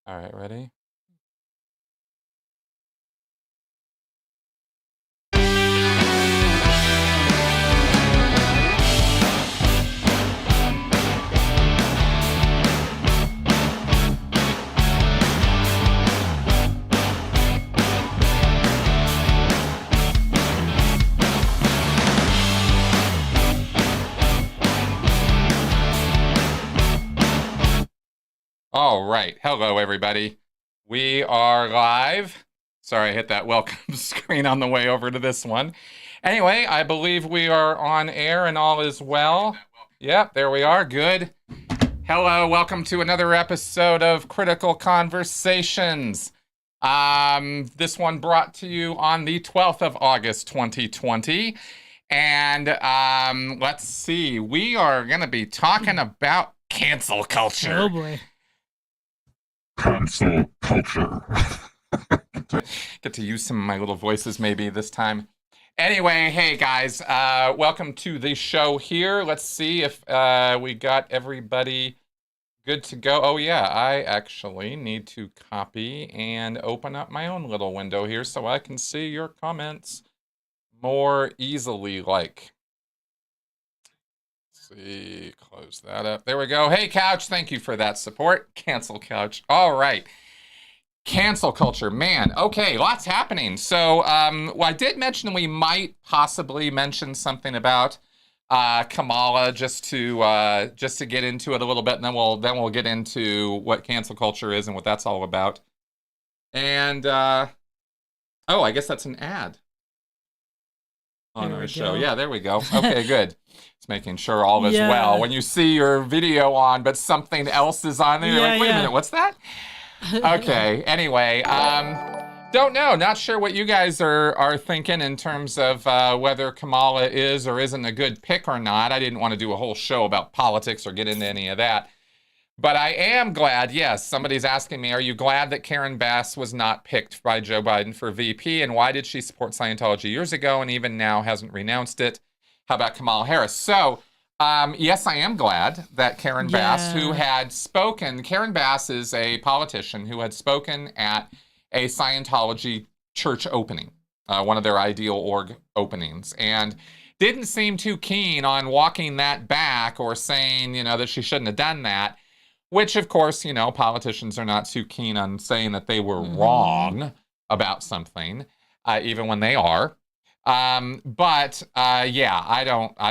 All right, ready? All right. Hello, everybody. We are live. Sorry, I hit that welcome screen on the way over to this one. Anyway, I believe we are on air and all is well. Yep, there we are. Good. Hello, welcome to another episode of Critical Conversations. This one brought to you on the 12th of August, 2020. And let's see, we are going to be talking about cancel culture. Oh boy. Cancel culture. Get to use some of my little voices maybe this time. Anyway, hey guys, welcome to the show here. Let's see if we got everybody good to go. Oh yeah, I actually need to copy and open up my own little window here so I can see your comments more easily. Let's see, close that up. There we go. Hey Couch, thank you for that support. Cancel Couch. All right. Cancel culture, man. Okay, lots happening. So, well, I did mention we might possibly mention something about Kamala just to get into it a little bit, and then we'll get into what cancel culture is and what that's all about. And oh, I guess that's an ad on our show. Yeah, there we go. Okay, good. It's making sure all is well. When you see your video on, but something else is on there, you're like, wait a minute, what's that? Okay, anyway, don't know. Not sure what you guys are thinking in terms of whether Kamala is or isn't a good pick or not. I didn't want to do a whole show about politics or get into any of that. But I am glad, yes, somebody's asking me, are you glad that Karen Bass was not picked by Joe Biden for VP? And why did she support Scientology years ago and even now hasn't renounced it? How about Kamala Harris? So, yes, I am glad that Karen Bass, who had spoken, Karen Bass is a politician who had spoken at a Scientology church opening, one of their ideal org openings, and didn't seem too keen on walking that back or saying, that she shouldn't have done that, which, of course, politicians are not too keen on saying that they were wrong about something, even when they are. But I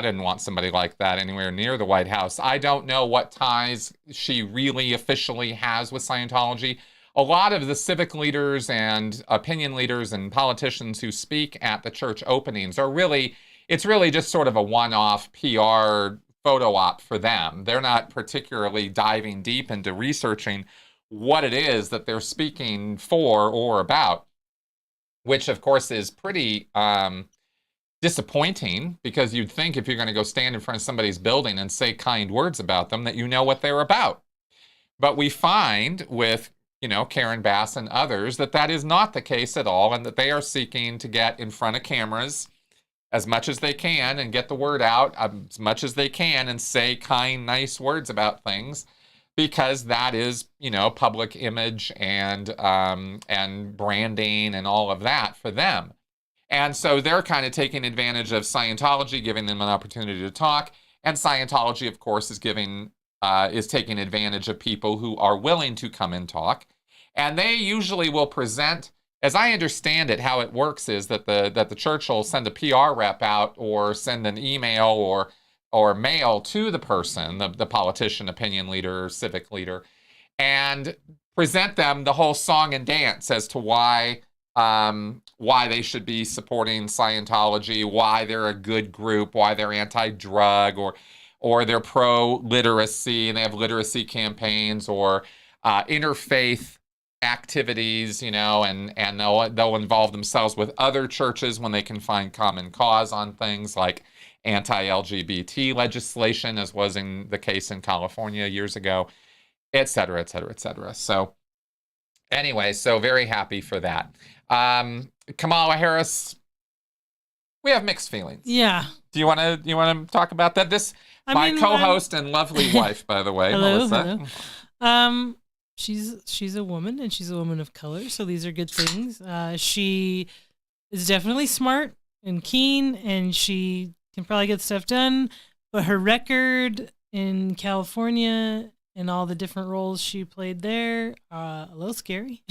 didn't want somebody like that anywhere near the White House. I don't know what ties she really officially has with Scientology. A lot of the civic leaders and opinion leaders and politicians who speak at the church openings it's really just sort of a one-off PR photo op for them. They're not particularly diving deep into researching what it is that they're speaking for or about, which of course is pretty disappointing, because you'd think if you're going to go stand in front of somebody's building and say kind words about them that you know what they're about. But we find with, Karen Bass and others that is not the case at all, and that they are seeking to get in front of cameras as much as they can and get the word out as much as they can and say kind, nice words about things, because that is, public image and branding and all of that for them. And so they're kind of taking advantage of Scientology, giving them an opportunity to talk. And Scientology, of course, is taking advantage of people who are willing to come and talk. And they usually will present, as I understand it, how it works is that the church will send a PR rep out or send an email or mail to the person, the politician, opinion leader, civic leader, and present them the whole song and dance as to why they should be supporting Scientology, why they're a good group, why they're anti-drug, or they're pro-literacy and they have literacy campaigns, or interfaith activities, and they'll involve themselves with other churches when they can find common cause on things like anti-LGBT legislation, as was in the case in California years ago, et cetera, et cetera, et cetera. So anyway, so very happy for that. Kamala Harris, we have mixed feelings. Yeah. Do you want to talk about that? My co-host and lovely wife, by the way, hello, Melissa. hello. she's a woman, and she's a woman of color, so these are good things. She is definitely smart and keen, and she can probably get stuff done. But her record in California and all the different roles she played there, a little scary.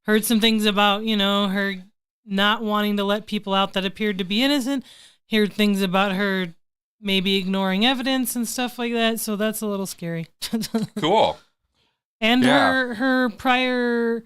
Heard some things about, her not wanting to let people out that appeared to be innocent. Heard things about her maybe ignoring evidence and stuff like that. So that's a little scary. Cool. And Yeah. her prior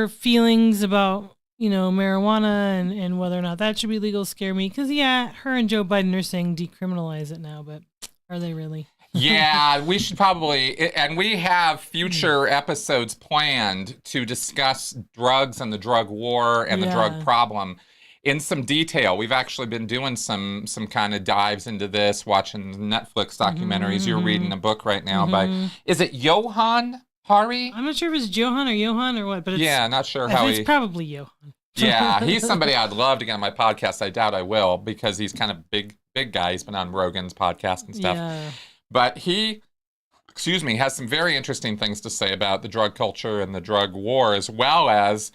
feelings about, marijuana and whether or not that should be legal scare me. Because, her and Joe Biden are saying decriminalize it now, but are they really? Yeah, we should probably, and we have future episodes planned to discuss drugs and the drug war and the drug problem in some detail. We've actually been doing some kind of dives into this, watching Netflix documentaries. You're reading a book right now by, is it Johan Hari? I'm not sure if it's Johan or what, but it's, not sure how it's probably Johan. Yeah, he's somebody I'd love to get on my podcast. I doubt I will, because he's kind of big guy. He's been on Rogan's podcast and stuff. Yeah. But he, has some very interesting things to say about the drug culture and the drug war, as well as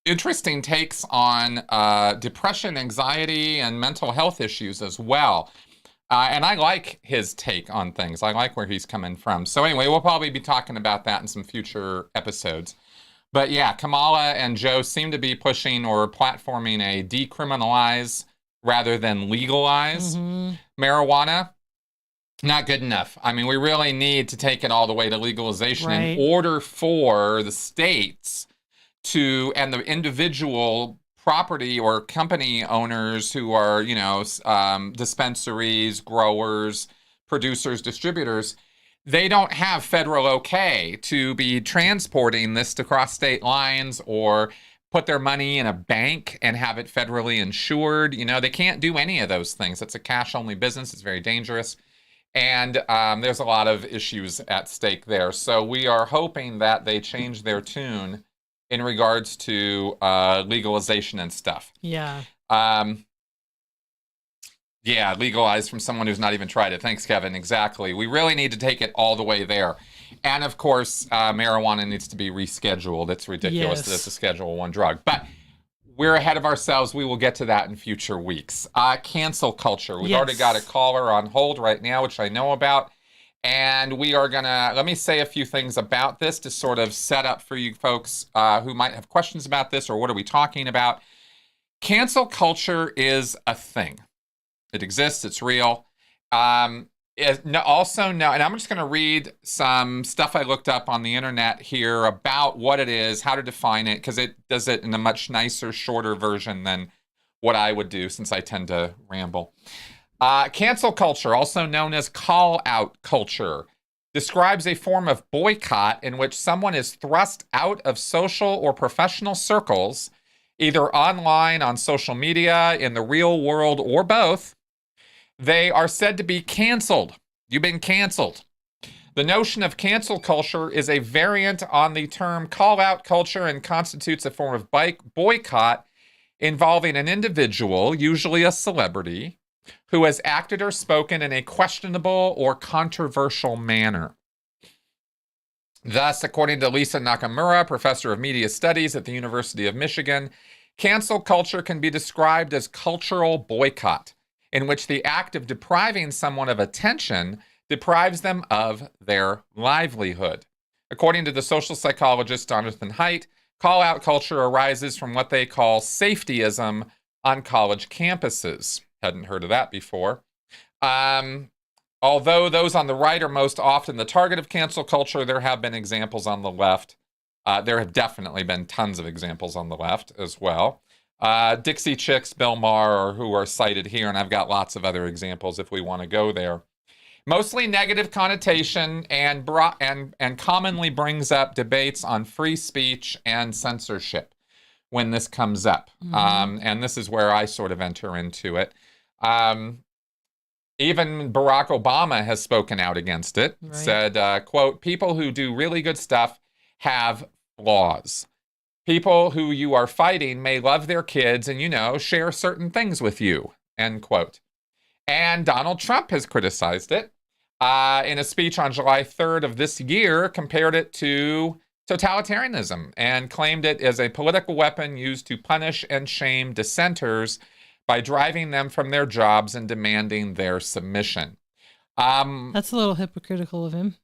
interesting takes on depression, anxiety, and mental health issues as well. And I like his take on things. I like where he's coming from. So anyway, we'll probably be talking about that in some future episodes. But yeah, Kamala and Joe seem to be pushing or platforming a decriminalize rather than legalize marijuana. Not good enough. I mean, we really need to take it all the way to legalization in order for the states to, and the individual property or company owners who are, dispensaries, growers, producers, distributors, they don't have federal okay to be transporting this to cross state lines or put their money in a bank and have it federally insured. They can't do any of those things. It's a cash-only business. It's very dangerous. And there's a lot of issues at stake there. So we are hoping that they change their tune in regards to legalization and stuff. Yeah. Yeah, legalized from someone who's not even tried it. Thanks, Kevin. Exactly. We really need to take it all the way there. And of course, marijuana needs to be rescheduled. It's ridiculous that it's a Schedule 1 drug. But we're ahead of ourselves. We will get to that in future weeks. Cancel culture. We've already got a caller on hold right now, which I know about. And we are going to, let me say a few things about this to sort of set up for you folks who might have questions about this or what are we talking about. Cancel culture is a thing. It exists. It's real. Also, no, and I'm just going to read some stuff I looked up on the internet here about what it is, how to define it, because it does it in a much nicer, shorter version than what I would do, since I tend to ramble. Cancel culture, also known as call-out culture, describes a form of boycott in which someone is thrust out of social or professional circles, either online, on social media, in the real world, or both. They are said to be canceled. You've been canceled. The notion of cancel culture is a variant on the term call-out culture and constitutes a form of boycott involving an individual, usually a celebrity, who has acted or spoken in a questionable or controversial manner. Thus, according to Lisa Nakamura, professor of media studies at the University of Michigan, cancel culture can be described as cultural boycott, in which the act of depriving someone of attention deprives them of their livelihood. According to the social psychologist Jonathan Haidt, call-out culture arises from what they call safetyism on college campuses. Hadn't heard of that before. Although those on the right are most often the target of cancel culture, there have been examples on the left. There have definitely been tons of examples on the left as well. Dixie Chicks, Bill Maher, who are cited here, and I've got lots of other examples if we want to go there. Mostly negative connotation and commonly brings up debates on free speech and censorship when this comes up. And this is where I sort of enter into it. Even Barack Obama has spoken out against it, said, quote, "People who do really good stuff have flaws. People who you are fighting may love their kids and, share certain things with you," end quote. And Donald Trump has criticized it. in a speech on July 3rd of this year, compared it to totalitarianism and claimed it as a political weapon used to punish and shame dissenters by driving them from their jobs and demanding their submission. That's a little hypocritical of him.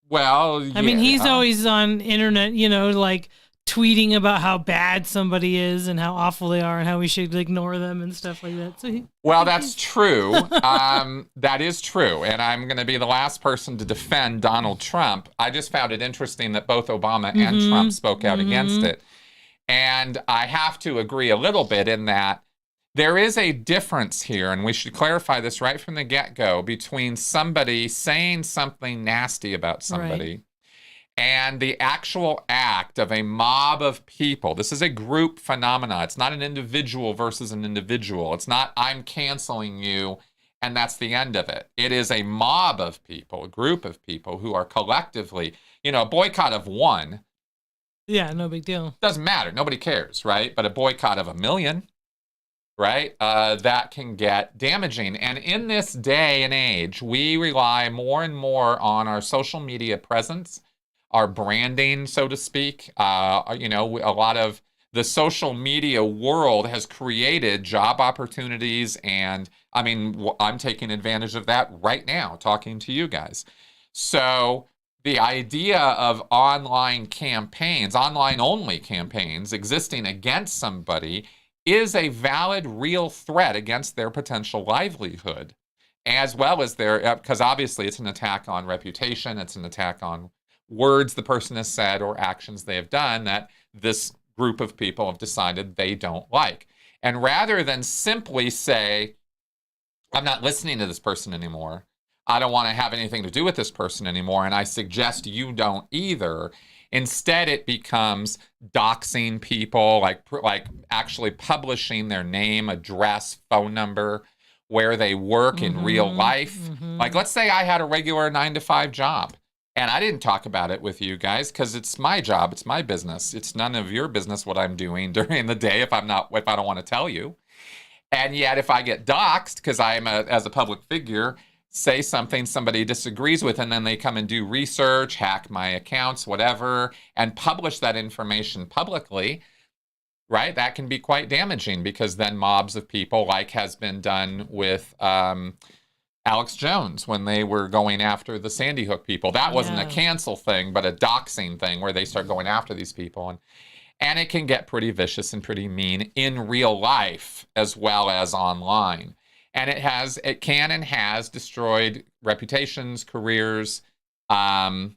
Well, I mean, he's always on internet, like tweeting about how bad somebody is and how awful they are and how we should ignore them and stuff like that. So that's true. That is true. And I'm going to be the last person to defend Donald Trump. I just found it interesting that both Obama and Trump spoke out against it. And I have to agree a little bit in that there is a difference here, and we should clarify this right from the get-go, between somebody saying something nasty about somebody and the actual act of a mob of people. This is a group phenomena. It's not an individual versus an individual. It's not, I'm canceling you, and that's the end of it. It is a mob of people, a group of people who are collectively, a boycott of one. Yeah, no big deal. Doesn't matter. Nobody cares, right? But a boycott of 1 million, right? That can get damaging. And in this day and age, we rely more and more on our social media presence, our branding, so to speak. A lot of the social media world has created job opportunities. And I mean, I'm taking advantage of that right now, talking to you guys. So the idea of online campaigns, online-only campaigns existing against somebody is a valid, real threat against their potential livelihood, as well as because obviously it's an attack on reputation, it's an attack on words the person has said or actions they have done that this group of people have decided they don't like. And rather than simply say, I'm not listening to this person anymore, I don't want to have anything to do with this person anymore, and I suggest you don't either. Instead, it becomes doxing people, like actually publishing their name, address, phone number, where they work in real life. Like, let's say I had a regular 9-to-5 job, and I didn't talk about it with you guys because it's my job, it's my business. It's none of your business what I'm doing during the day if I don't want to tell you. And yet, if I get doxed because I am as a public figure, say something somebody disagrees with, and then they come and do research, hack my accounts, whatever, and publish that information publicly, right? That can be quite damaging because then mobs of people, like has been done with Alex Jones when they were going after the Sandy Hook people. That wasn't a cancel thing, but a doxing thing where they start going after these people. And it can get pretty vicious and pretty mean in real life as well as online. And it can and has destroyed reputations, careers, and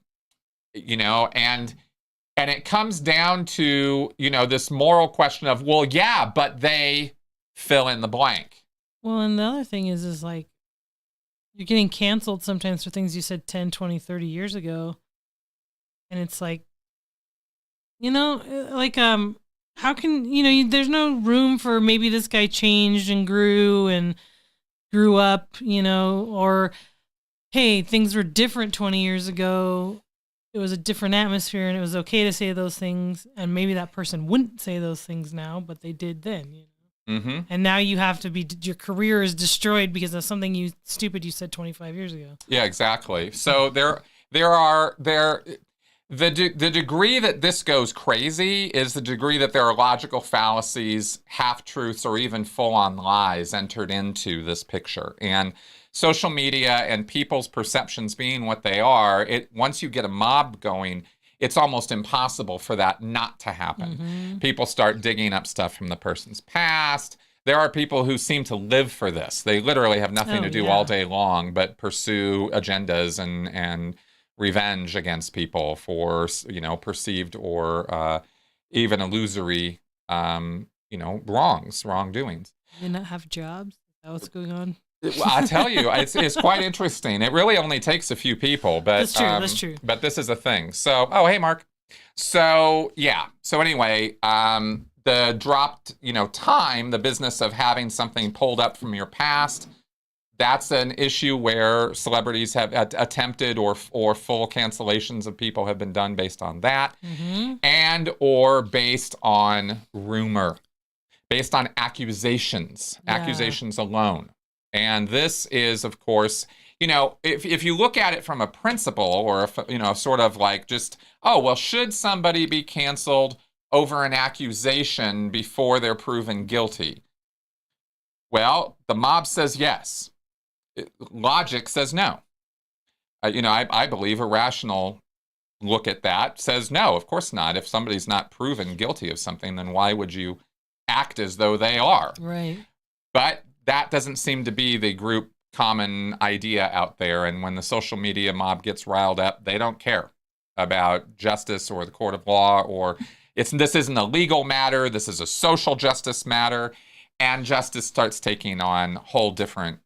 it comes down to, this moral question of, well, yeah, but they fill in the blank. Well, and the other thing is like, you're getting canceled sometimes for things you said 10, 20, 30 years ago. And it's like, how can, there's no room for maybe this guy changed and grew up, or, hey, things were different 20 years ago. It was a different atmosphere and it was okay to say those things. And maybe that person wouldn't say those things now, but they did then, And now you have to your career is destroyed because of something stupid you said 25 years ago. Yeah, exactly. So the degree that this goes crazy is the degree that there are logical fallacies, half-truths, or even full-on lies entered into this picture. And social media and people's perceptions being what they are, once you get a mob going, it's almost impossible for that not to happen. People start digging up stuff from the person's past. There are people who seem to live for this. They literally have nothing to do all day long but pursue agendas and revenge against people for, perceived or even illusory, wrongdoings. They not have jobs? Is that what's going on? I tell you, it's quite interesting. It really only takes a few people, but that's true. But this is a thing. So, hey, Mark. So, yeah. So anyway, the dropped, time, the business of having something pulled up from your past, that's an issue where celebrities have attempted or full cancellations of people have been done based on that, and or based on rumor, based on accusations alone. And this is, of course, if you look at it from a principle or, sort of like just, oh, well, should somebody be canceled over an accusation before they're proven guilty? Well, the mob says yes. Logic says no. I believe a rational look at that says no, of course not. If somebody's not proven guilty of something, then why would you act as though they are? Right. But that doesn't seem to be the group common idea out there. And when the social media mob gets riled up, they don't care about justice or the court of law, or this isn't a legal matter. This is a social justice matter. And justice starts taking on whole different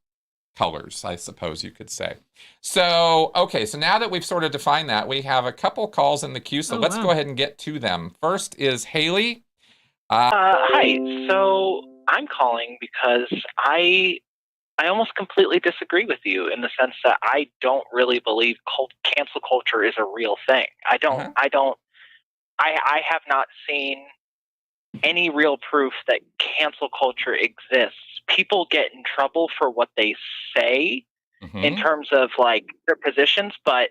colors, I suppose you could say. So, okay, so now that we've sort of defined that, we have a couple calls in the queue. So let's go ahead and get to them. First is Haley. Hi. So I'm calling because I almost completely disagree with you in the sense that I don't really believe cancel culture is a real thing. I have not seen any real proof that cancel culture exists. People get in trouble for what they say in terms of like their positions, but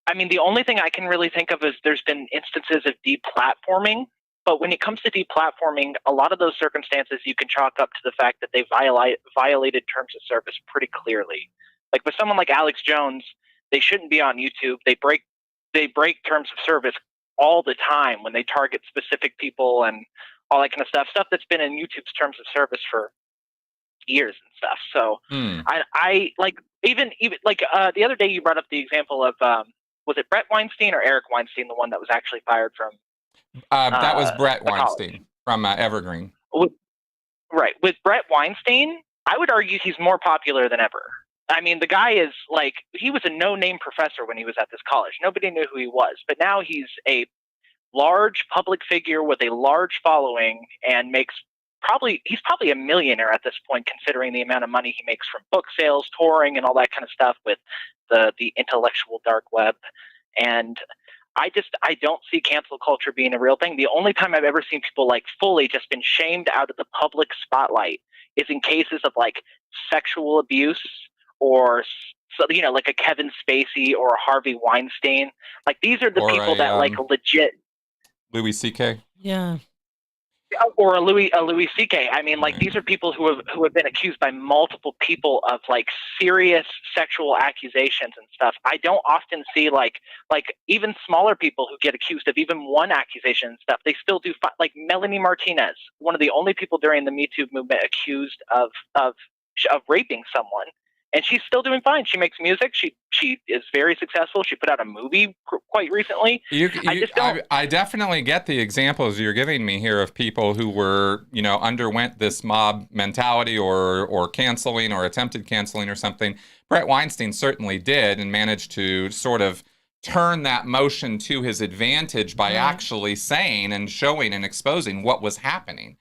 I mean, the only thing I can really think of is there's been instances of deplatforming. But when it comes to deplatforming, a lot of those circumstances you can chalk up to the fact that they violated terms of service pretty clearly. Like with someone like Alex Jones, they shouldn't be on YouTube. They break terms of service all the time when they target specific people and all that kind of stuff that's been in YouTube's terms of service for years and stuff. So I like even like the other day you brought up the example of was it Brett Weinstein or Eric Weinstein, the one that was actually fired from that was Brett Weinstein from Evergreen. Right. With Brett Weinstein, I would argue he's more popular than ever. I mean, the guy is like, he was a no-name professor when he was at this college. Nobody knew who he was. But now he's a large public figure with a large following and he's probably a millionaire at this point, considering the amount of money he makes from book sales, touring, and all that kind of stuff with the intellectual dark web. And I don't see cancel culture being a real thing. The only time I've ever seen people like fully just been shamed out of the public spotlight is in cases of like sexual abuse or, like a Kevin Spacey or a Harvey Weinstein. Like these are the people that like legit. Louis C.K. Yeah. Or a Louis C.K. I mean, like these are people who have been accused by multiple people of like serious sexual accusations and stuff. I don't often see like even smaller people who get accused of even one accusation and stuff. They still do like Melanie Martinez, one of the only people during the Me Too movement accused of raping someone. And she's still doing fine. She makes music. She is very successful. She put out a movie quite recently. I definitely get the examples you're giving me here of people who were, underwent this mob mentality or canceling or attempted canceling or something. Brett Weinstein certainly did and managed to sort of turn that motion to his advantage by actually saying and showing and exposing what was happening.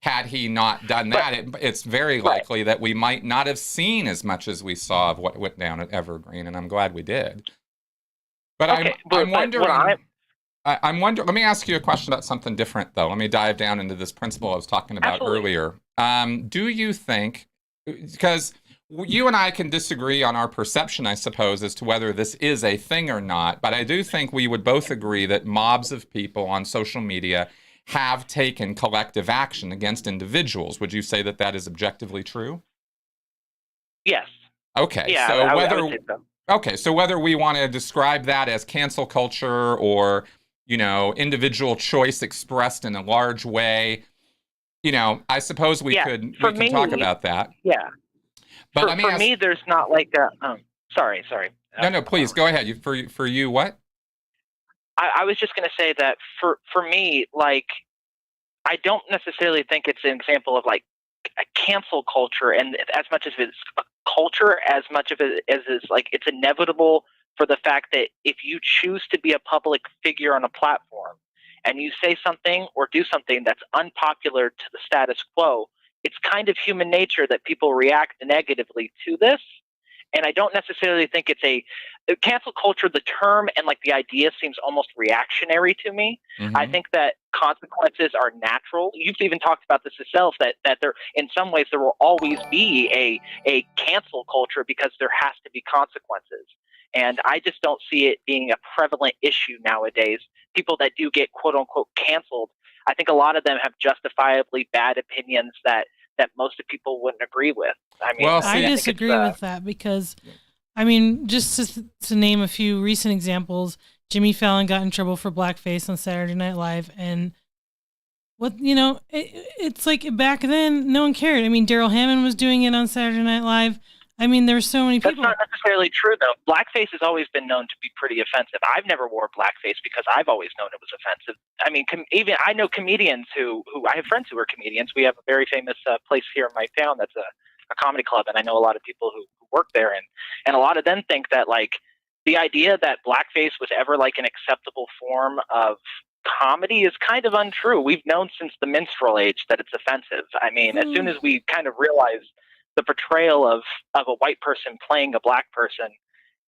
Had he not done that, it's very likely that we might not have seen as much as we saw of what went down at Evergreen, and I'm glad we did. But I'm wondering. Let me ask you a question about something different, though. Let me dive down into this principle I was talking about earlier. Do you think, because you and I can disagree on our perception, I suppose, as to whether this is a thing or not, but I do think we would both agree that mobs of people on social media have taken collective action against individuals. Would you say that that is objectively true? Yes. Okay. Yeah, so I would say so. Okay, so whether we want to describe that as cancel culture or, individual choice expressed in a large way, I suppose we can talk about that. Yeah. But for me, there's not like a. Sorry. No, please go ahead. For you, what? I was just going to say that for me, like, I don't necessarily think it's an example of like a cancel culture, and as much as it's a culture, as much of it as is like it's inevitable for the fact that if you choose to be a public figure on a platform and you say something or do something that's unpopular to the status quo, it's kind of human nature that people react negatively to this. And I don't necessarily think it's cancel culture, the term and like the idea seems almost reactionary to me. Mm-hmm. I think that consequences are natural. You've even talked about this yourself, that there, in some ways, there will always be a cancel culture because there has to be consequences. And I just don't see it being a prevalent issue nowadays. People that do get quote unquote canceled, I think a lot of them have justifiably bad opinions that most of people wouldn't agree with. I mean, Well, see, I disagree with that because, I mean, just to name a few recent examples, Jimmy Fallon got in trouble for blackface on Saturday Night Live, and it's like back then no one cared. I mean, Daryl Hammond was doing it on Saturday Night Live. I mean, there were so many people. That's not necessarily true, though. Blackface has always been known to be pretty offensive. I've never wore blackface because I've always known it was offensive. I mean, even I know comedians who I have friends who are comedians. We have a very famous place here in my town that's a comedy club, and I know a lot of people who work there, and a lot of them think that like the idea that blackface was ever like an acceptable form of comedy is kind of untrue. We've known since the minstrel age that it's offensive. I mean, as soon as we kind of realized the portrayal of a white person playing a black person,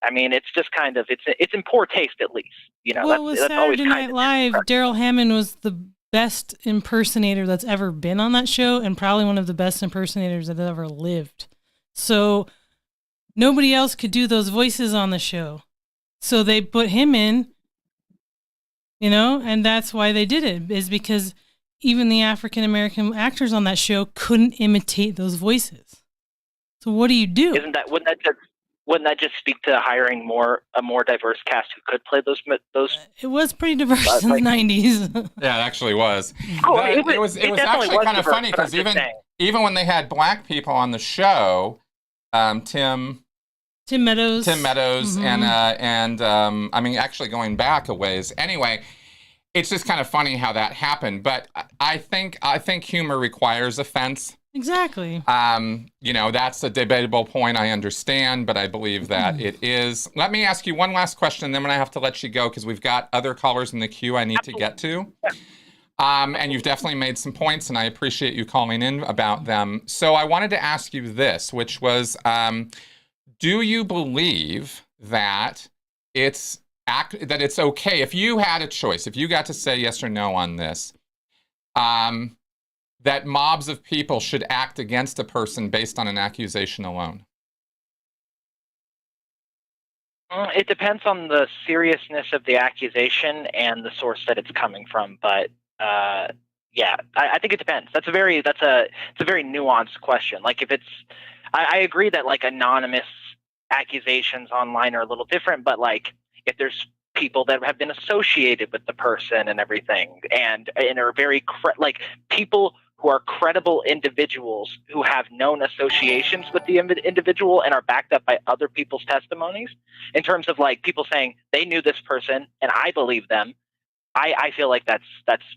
I mean, it's just kind of it's in poor taste, at least. Well, with Saturday Night Live, Daryl Hammond was the best impersonator that's ever been on that show, and probably one of the best impersonators that ever lived. So nobody else could do those voices on the show, so they put him in. And that's why they did it, is because even the African American actors on that show couldn't imitate those voices. So what do you do? Wouldn't that just speak to hiring a more diverse cast who could play those? It was pretty diverse in the 90s. Yeah, it actually was. Oh, it was actually kind of funny because even when they had black people on the show, Tim Meadows, mm-hmm. and I mean, actually going back a ways. Anyway, it's just kind of funny how that happened. But I think humor requires offense. Exactly. That's a debatable point. I understand, but I believe that it is. Let me ask you one last question, then I'm going to have to let you go because we've got other callers in the queue I need to get to. And you've definitely made some points, and I appreciate you calling in about them. So I wanted to ask you this, which was, do you believe that it's okay if you had a choice, if you got to say yes or no on this, that mobs of people should act against a person based on an accusation alone? It depends on the seriousness of the accusation and the source that it's coming from. But yeah, I think it depends. It's a very nuanced question. Like if I agree that like anonymous accusations online are a little different, but like if there's people that have been associated with the person and everything, and are very like people who are credible individuals who have known associations with the individual and are backed up by other people's testimonies, in terms of like people saying they knew this person and I believe them, I feel like that's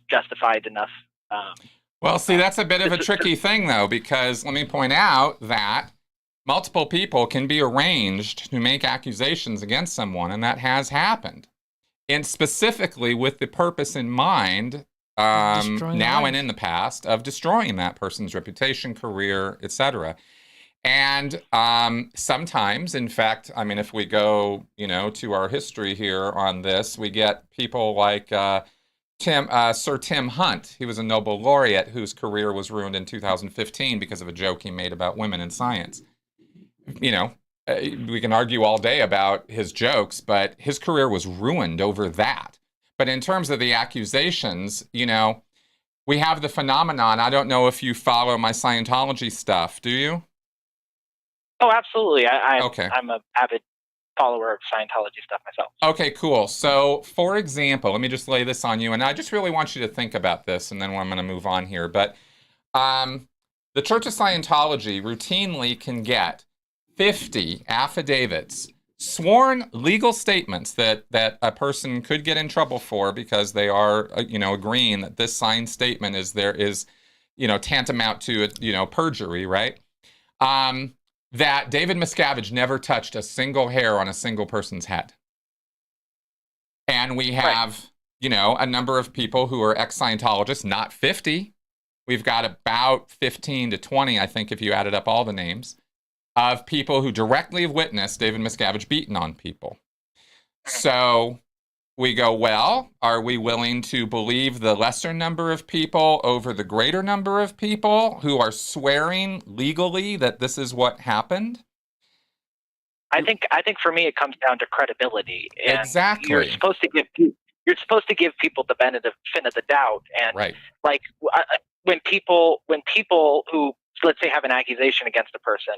justified enough. Well, see, that's a bit of a tricky thing, though, because let me point out that multiple people can be arranged to make accusations against someone, and that has happened. And specifically with the purpose in mind, now and in the past, of destroying that person's reputation, career, etc. And sometimes, in fact, I mean, if we go, to our history here on this, we get people like Sir Tim Hunt. He was a Nobel laureate whose career was ruined in 2015 because of a joke he made about women in science. We can argue all day about his jokes, but his career was ruined over that. But in terms of the accusations, we have the phenomenon. I don't know if you follow my Scientology stuff. Do you? Oh, absolutely. Okay. I'm an avid follower of Scientology stuff myself. Okay, cool. So, for example, let me just lay this on you, and I just really want you to think about this, and then I'm going to move on here. But the Church of Scientology routinely can get 50 affidavits, sworn legal statements that a person could get in trouble for because they are, agreeing that this signed statement is tantamount to, perjury, right? That David Miscavige never touched a single hair on a single person's head. And we have, a number of people who are ex-Scientologists, not 50. We've got about 15 to 20, I think, if you added up all the names, of people who directly have witnessed David Miscavige beaten on people. So we go, well, are we willing to believe the lesser number of people over the greater number of people who are swearing legally that this is what happened? I think for me it comes down to credibility. And exactly. You're supposed to give people the benefit of the doubt. And right. like when people who, let's say, have an accusation against a person,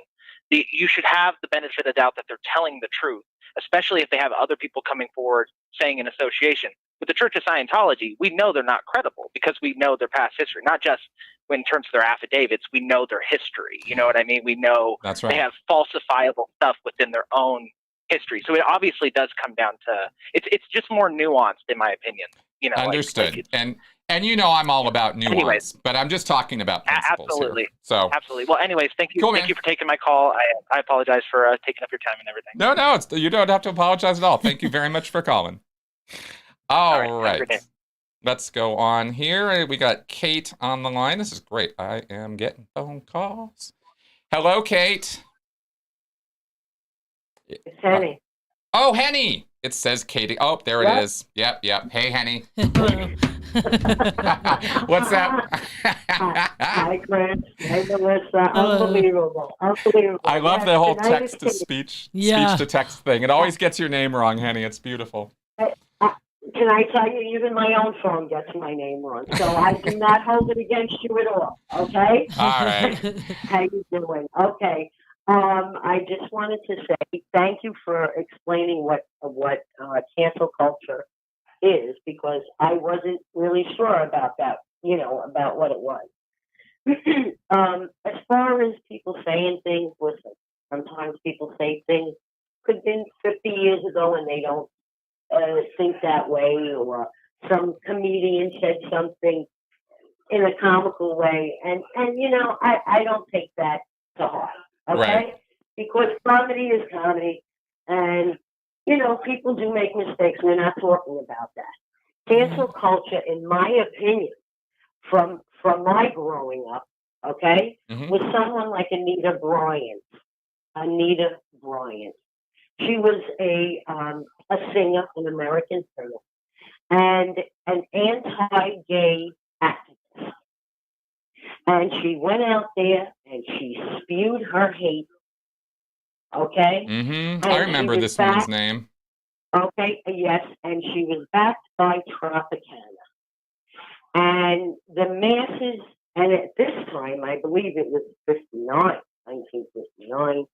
you should have the benefit of the doubt that they're telling the truth, especially if they have other people coming forward saying an association. With the Church of Scientology, we know they're not credible because we know their past history, not just in terms of their affidavits, we know their history. You know what I mean? We know That's right. They have falsifiable stuff within their own history. So it obviously does come down to, it's just more nuanced in my opinion. You know, understood. And you know I'm all about nuance, anyways, but I'm just talking about principles absolutely. Here. So absolutely. Well, anyways, thank you. Cool, thank you for taking my call. I apologize for taking up your time and everything. No, you don't have to apologize at all. Thank you very much for calling. All right. Let's go on here. We got Kate on the line. This is great. I am getting phone calls. Hello, Kate. It's Henny. Oh, Henny. It says Katie. Oh, there it is. Yep. Hey, Henny. What's up? Hi, Chris. Hey, Melissa. Unbelievable. I love the whole text-to-speech, speech-to-text thing. It always gets your name wrong, Henny. It's beautiful. Can I tell you, even my own phone gets my name wrong, so I do not hold it against you at all, okay? All right. How you doing? Okay. I just wanted to say thank you for explaining what cancel culture is, because I wasn't really sure about that, about what it was. As far as people saying things, listen, sometimes people say things could have been 50 years ago and they don't think that way, or some comedian said something in a comical way, and I don't take that to heart, okay? Right. Because comedy is comedy, and people do make mistakes. We're not talking about that. Cancel culture, in my opinion, from my growing up, okay, was someone like Anita Bryant. She was a singer, an American singer, and an anti-gay activist. And she went out there and she spewed her hate. Okay? Mm-hmm. I remember this woman's name. Okay, yes, and she was backed by Tropicana. And the masses, and at this time, I believe it was 1959,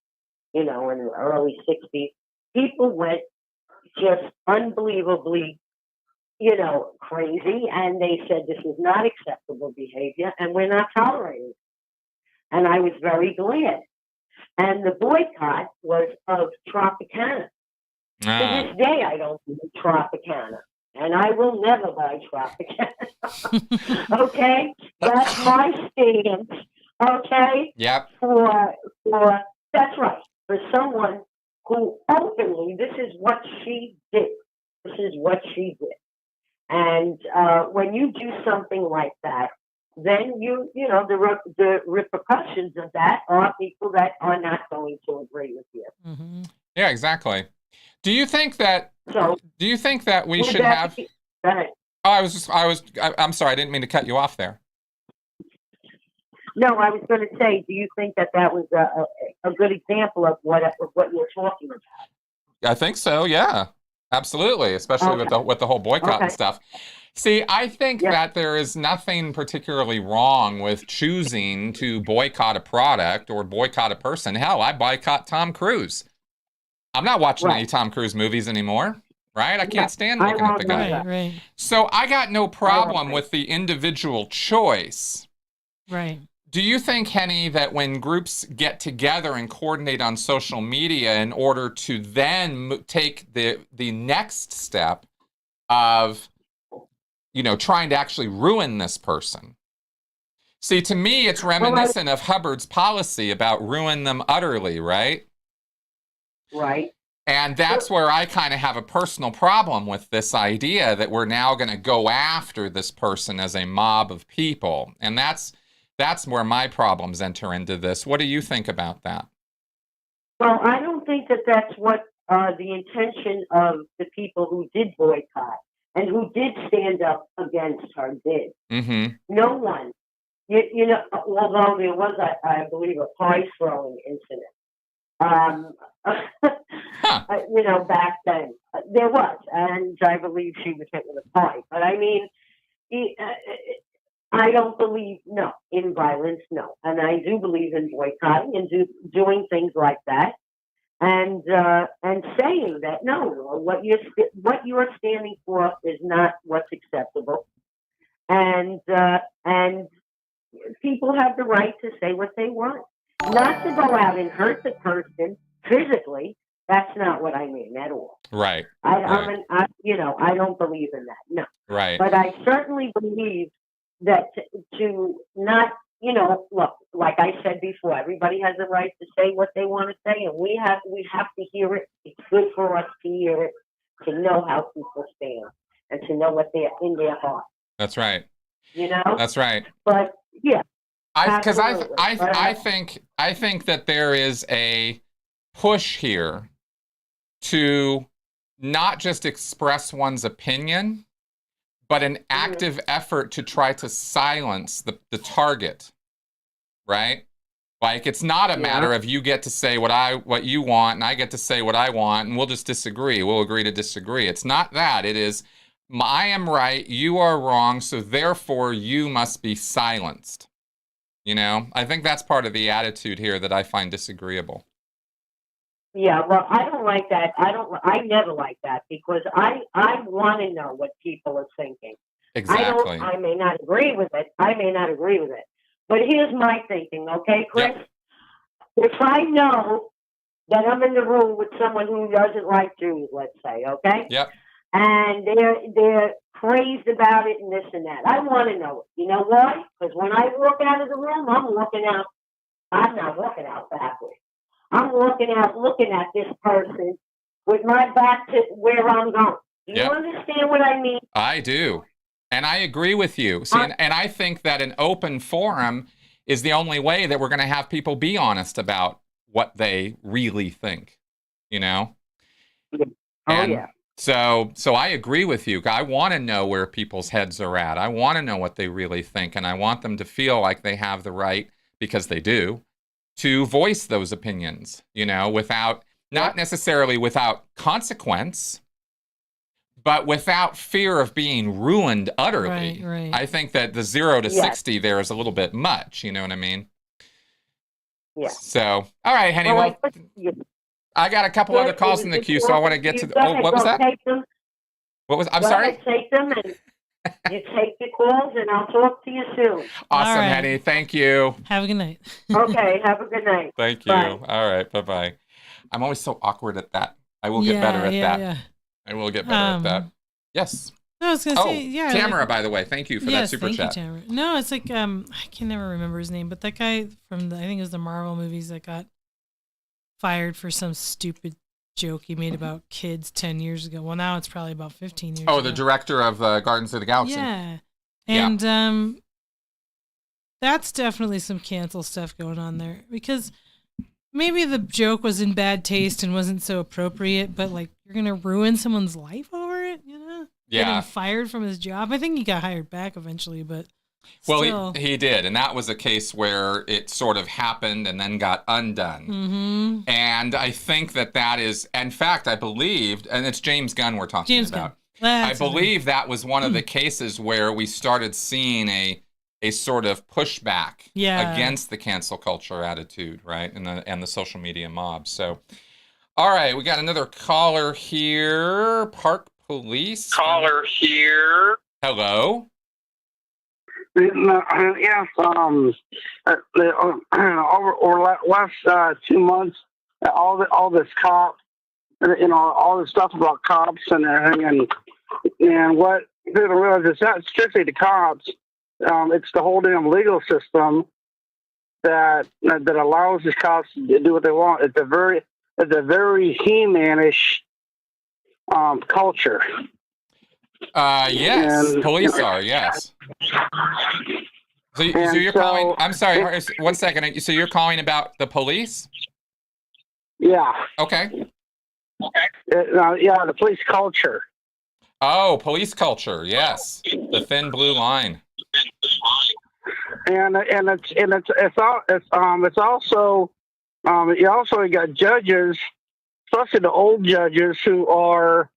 in the early 60s, people went just unbelievably, crazy, and they said this is not acceptable behavior, and we're not tolerating it. And I was very glad. And the boycott was of Tropicana. To this day, I don't do Tropicana, and I will never buy Tropicana. Okay? That's my stance. Okay? Yep. For that's right. For someone who openly, this is what she did. This is what she did. And when you do something like that, then the repercussions of that are people that are not going to agree with you. Mm-hmm. Yeah, exactly. Do you think that we should have? Go ahead. Oh, I'm sorry. I didn't mean to cut you off there. No, I was going to say, do you think that was a good example of what you're talking about? I think so. Yeah, absolutely. Especially with the whole boycott and stuff. See, I think that there is nothing particularly wrong with choosing to boycott a product or boycott a person. Hell, I boycott Tom Cruise. I'm not watching any Tom Cruise movies anymore, right? I can't stand looking at the guy. Right. So I got no problem with the individual choice. Right. Do you think, Henny, that when groups get together and coordinate on social media in order to then take the next step of, trying to actually ruin this person? See, to me, it's reminiscent of Hubbard's policy about ruin them utterly, right? Right. And that's where I kind of have a personal problem with this idea that we're now going to go after this person as a mob of people. And that's where my problems enter into this. What do you think about that? Well, I don't think that that's what the intention of the people who did boycott and who did stand up against her did. Mm-hmm. No one, you know, although there was, I believe, a pie throwing incident. You know, back then there was, and I believe she was hit with a pie. But I mean, I don't believe in violence, no, and I do believe in boycotting and doing things like that, and saying that no, what you're standing for is not what's acceptable, and people have the right to say what they want, not to go out and hurt the person physically. That's not what I mean at all. Right. I don't believe in that. No. Right. But I certainly believe that to not, look, like I said before, everybody has the right to say what they want to say, and we have to hear it. It's good for us to hear it, to know how people stand, and to know what they're in their heart. That's right. That's right. But yeah, because I think that there is a push here to not just express one's opinion, but an active effort to try to silence the target, right? Like, it's not a matter of you get to say what you want and I get to say what I want and we'll just disagree. We'll agree to disagree. It's not that. It is, I am right, you are wrong, so therefore you must be silenced. I think that's part of the attitude here that I find disagreeable. Yeah, well, I don't like that. I never like that, because I want to know what people are thinking. Exactly. I may not agree with it. But here's my thinking, okay, Chris? Yep. If I know that I'm in the room with someone who doesn't like Jews, let's say, okay? Yep. And they're crazed about it and this and that, I want to know it. You know why? Because when I walk out of the room, I'm not walking out backwards. I'm looking at this person with my back to where I'm going. Do you understand what I mean? I do. And I agree with you. See, and I think that an open forum is the only way that we're going to have people be honest about what they really think, Oh, and yeah. So I agree with you. I want to know where people's heads are at. I want to know what they really think, and I want them to feel like they have the right, because they do, to voice those opinions, without, not necessarily without consequence, but without fear of being ruined utterly. Right. I think that the 0 to 60 there is a little bit much, you know what I mean? Yeah. So, all right, Henny, I got a couple other calls in the queue, so I want to get to what was that? I'm sorry? Take them, and you take the calls, and I'll talk to you soon. Awesome, right. Henny. Thank you. Have a good night. Okay, have a good night. Thank you. Bye. All right, bye-bye. I'm always so awkward at that. I will get better at that. Yeah. I will get better at that. Yes. No, I was going to say, Tamara, by the way, thank you for that super chat. You, Tamara. No, it's like, I can never remember his name, but that guy from I think it was the Marvel movies that got fired for some stupid joke he made about kids 10 years ago. Well, now it's probably about 15 years ago. Oh, the director of Guardians of the Galaxy. Yeah. And that's definitely some cancel stuff going on there, because maybe the joke was in bad taste and wasn't so appropriate, but like, you're going to ruin someone's life over it, Yeah. Get him fired from his job. I think he got hired back eventually, but still. Well, he did, and that was a case where it sort of happened and then got undone. Mm-hmm. And I think that is, in fact, I believed, and it's James Gunn we're talking about. I believe that was one of the cases where we started seeing a sort of pushback against the cancel culture attitude, right, and the social media mob. So, all right, we got another caller here. Park Police. Caller here. Hello. Yes. Over last 2 months, all this cop, all this stuff about cops and everything, and what people don't realize is not strictly the cops. It's the whole damn legal system that allows the cops to do what they want. It's a very he-manish culture. Yes, police are, yes. So you're calling, I'm sorry, 1 second. So you're calling about the police? Yeah. Okay. Yeah, the police culture. Oh, police culture. Yes, the thin blue line. And it's also you got judges, especially the old judges who are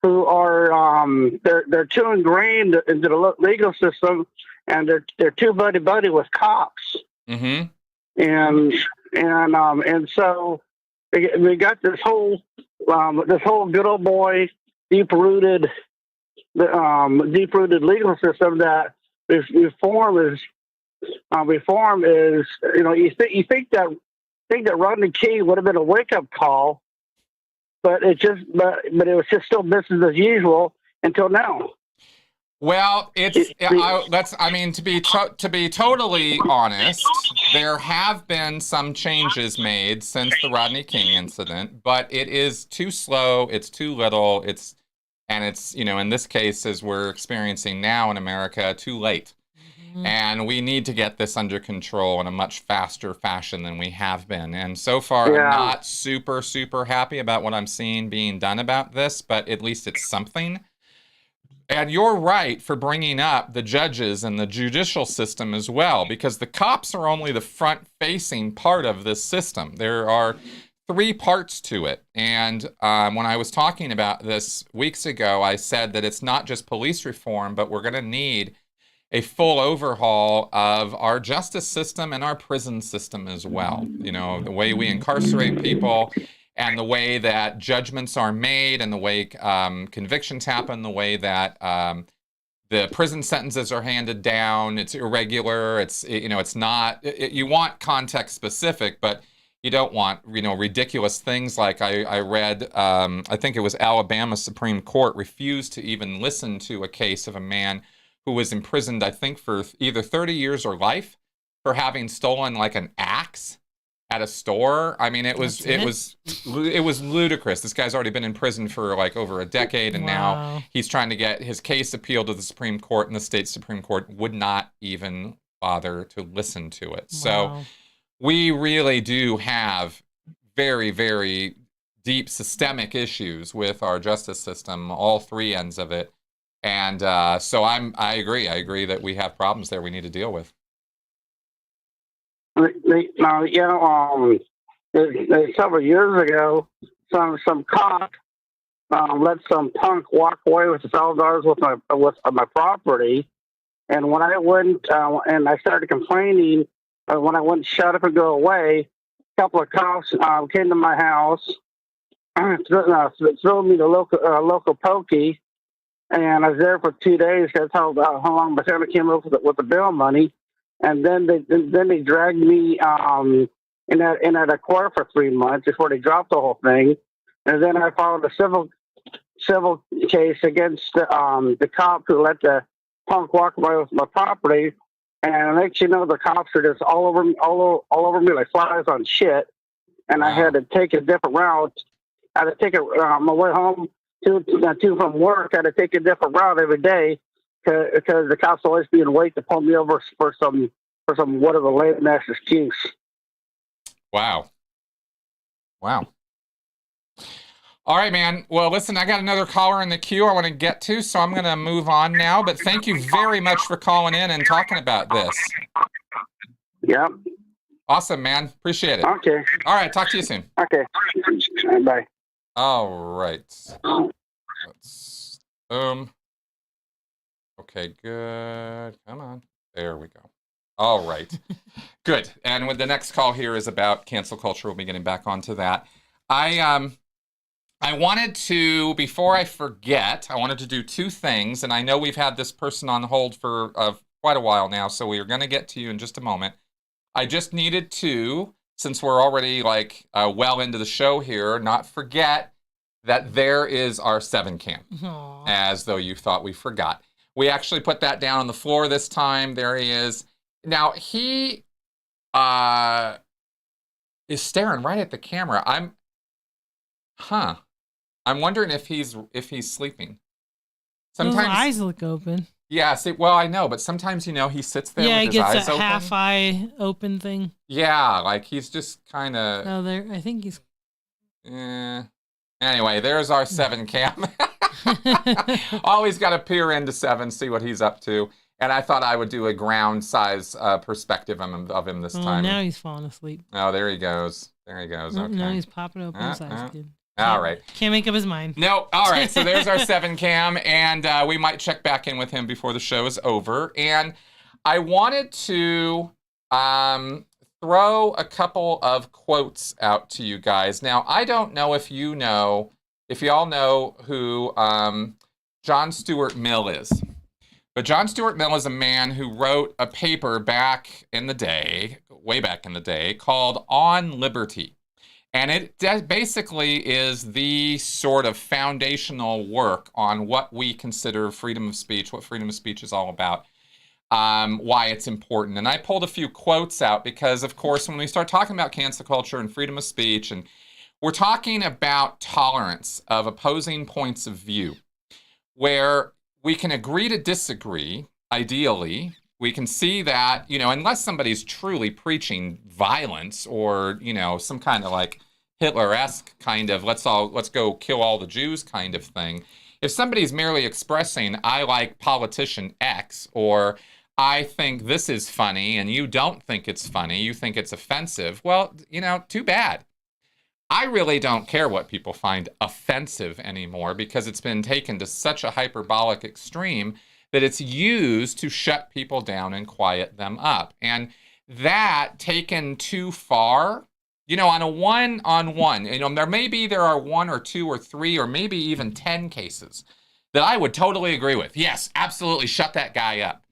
they're too ingrained into the legal system, and they're too buddy with cops. Mm-hmm. And so we got this whole good old boy deep rooted legal system that reform is you think that Rodney King would have been a wake up call, but it was just still business as usual until now. Well, to be totally honest, there have been some changes made since the Rodney King incident, but it is too slow, it's too little, it's in this case, as we're experiencing now in America, too late. Mm-hmm. And we need to get this under control in a much faster fashion than we have been. And so far, I'm not super, super happy about what I'm seeing being done about this, but at least it's something. And you're right for bringing up the judges and the judicial system as well, because the cops are only the front-facing part of this system. There are 3 parts to it. And when I was talking about this weeks ago, I said that it's not just police reform, but we're going to need a full overhaul of our justice system and our prison system as well. The way we incarcerate people, and the way that judgments are made, and the way convictions happen, the way that the prison sentences are handed down. It's irregular. It's not. You want context specific, but you don't want ridiculous things like I read. I think it was Alabama Supreme Court refused to even listen to a case of a man who was imprisoned, I think, for either 30 years or life for having stolen like an axe at a store. I mean, it was ludicrous. This guy's already been in prison for like over a decade, and now he's trying to get his case appealed to the Supreme Court, and the state Supreme Court would not even bother to listen to it. So we really do have very, very deep systemic issues with our justice system, all 3 ends of it. And so I agree. I agree that we have problems there we need to deal with. Several years ago, some cop let some punk walk away with $1,000 with my property, and when I went and I started complaining, when I went to shut up and go away, a couple of cops came to my house, threw me the local pokey, and I was there for 2 days. That's how long my family came up with the bail money. And then they dragged me in a court for 3 months before they dropped the whole thing. And then I filed a civil case against the cop who let the punk walk away with my property. And next you know, the cops are just all over me like flies on shit. And I had to take a different route. I had to take my way home to from work. I had to take a different route every day because the cops always be in wait to pull me over for some whatever lame ass excuse. Wow. All right, man. Well, listen, I got another caller in the queue I want to get to, so I'm going to move on now. But thank you very much for calling in and talking about this. Yep. Awesome, man. Appreciate it. Okay. All right. Talk to you soon. Okay. Bye. All right. Let's okay, good. Come on. There we go. All right. Good. And with the next call here is about cancel culture. We'll be getting back onto that. I wanted to, before I forget, I wanted to do 2 things, and I know we've had this person on hold for quite a while now, so we are going to get to you in just a moment. I just needed to, since we're already well into the show here, not forget that there is our 7 camp, as though you thought we forgot. We actually put that down on the floor this time. There he is. Now, he is staring right at the camera. I'm wondering if he's sleeping. Sometimes his eyes look open. Yeah, well, I know, but sometimes, he sits there with his eyes open. Yeah, he gets that half eye open thing. Yeah, like he's just kind of... No, I think he's Anyway, there's our 7 cam. Always got to peer into 7, see what he's up to. And I thought I would do a ground size perspective of him this time. Now he's falling asleep. Oh, there he goes. There he goes. Okay. Now he's popping open his eyes again. All right. Can't make up his mind. No. All right. So there's our 7 cam, and we might check back in with him before the show is over. And I wanted to throw a couple of quotes out to you guys. Now, I don't know if y'all know who John Stuart Mill is. But John Stuart Mill is a man who wrote a paper back in the day, way back in the day, called On Liberty. And it basically is the sort of foundational work on what we consider freedom of speech, what freedom of speech is all about, why it's important. And I pulled a few quotes out because, of course, when we start talking about cancel culture and freedom of speech, and we're talking about tolerance of opposing points of view, where we can agree to disagree, ideally. We can see that, unless somebody's truly preaching violence or, some kind of like Hitler-esque kind of let's go kill all the Jews kind of thing. If somebody's merely expressing, I like politician X, or I think this is funny and you don't think it's funny, you think it's offensive, well, too bad. I really don't care what people find offensive anymore because it's been taken to such a hyperbolic extreme that it's used to shut people down and quiet them up. And that taken too far, on a one-on-one, there are 1 or 2 or 3 or maybe even 10 cases that I would totally agree with. Yes, absolutely, shut that guy up.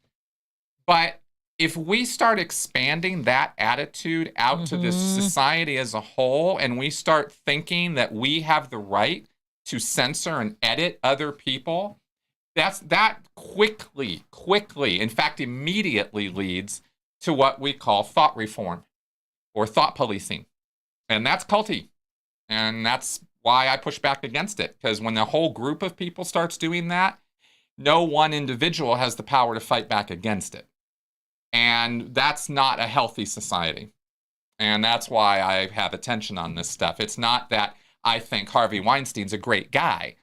But if we start expanding that attitude out to the society as a whole, and we start thinking that we have the right to censor and edit other people, that quickly, in fact, immediately leads to what we call thought reform or thought policing. And that's culty. And that's why I push back against it. Because when the whole group of people starts doing that, no one individual has the power to fight back against it. And that's not a healthy society. And that's why I have attention on this stuff. It's not that I think Harvey Weinstein's a great guy.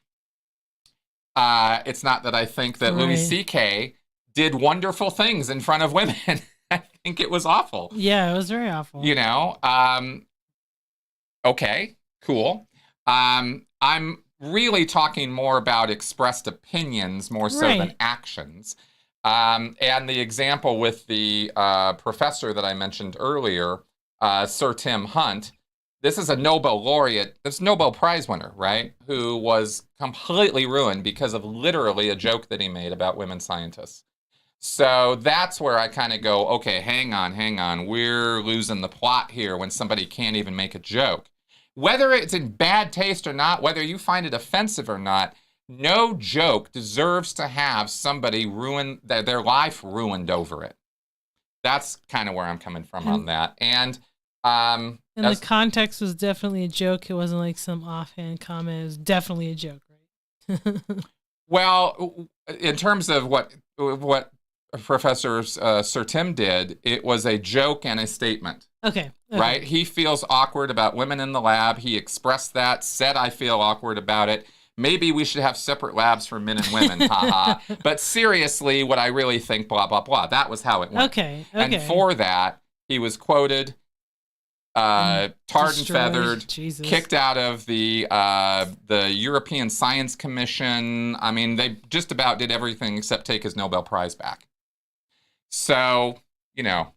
It's not that I think that Louis C.K. did wonderful things in front of women. I think it was awful. Yeah, it was very awful. Okay, cool. I'm really talking more about expressed opinions more so than actions. And the example with the professor that I mentioned earlier, Sir Tim Hunt, this is a Nobel laureate, this Nobel Prize winner, right? Who was completely ruined because of literally a joke that he made about women scientists. So that's where I kind of go, okay, hang on. We're losing the plot here when somebody can't even make a joke. Whether it's in bad taste or not, whether you find it offensive or not, no joke deserves to have somebody ruin their life ruined over it. That's kind of where I'm coming from on that. And the context was definitely a joke. It wasn't like some offhand comment. It was definitely a joke, right? Well, in terms of what Professor Sir Tim did, it was a joke and a statement. Okay. Right? He feels awkward about women in the lab. He expressed that, said, I feel awkward about it. Maybe we should have separate labs for men and women, haha. But seriously, what I really think, blah, blah, blah. That was how it went. Okay. And for that, he was quoted, tarred and feathered, kicked out of the European Science Commission. I mean, they just about did everything except take his Nobel Prize back. So,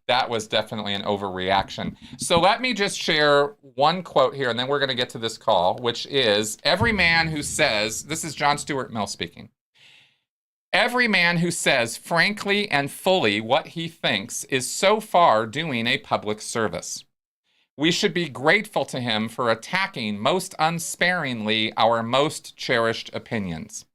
that was definitely an overreaction. So let me just share one quote here, and then we're going to get to this call, which is, every man who says, this is John Stuart Mill speaking, every man who says frankly and fully what he thinks is so far doing a public service. We should be grateful to him for attacking most unsparingly our most cherished opinions.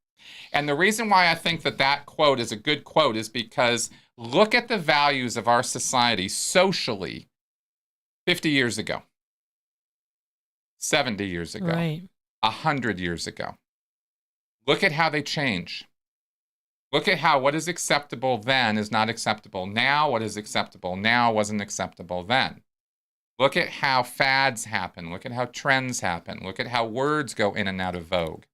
And the reason why I think that quote is a good quote is because look at the values of our society socially 50 years ago, 70 years ago, 100 years ago. Look at how they change. Look at how what is acceptable then is not acceptable now. What is acceptable now wasn't acceptable then. Look at how fads happen. Look at how trends happen. Look at how words go in and out of vogue.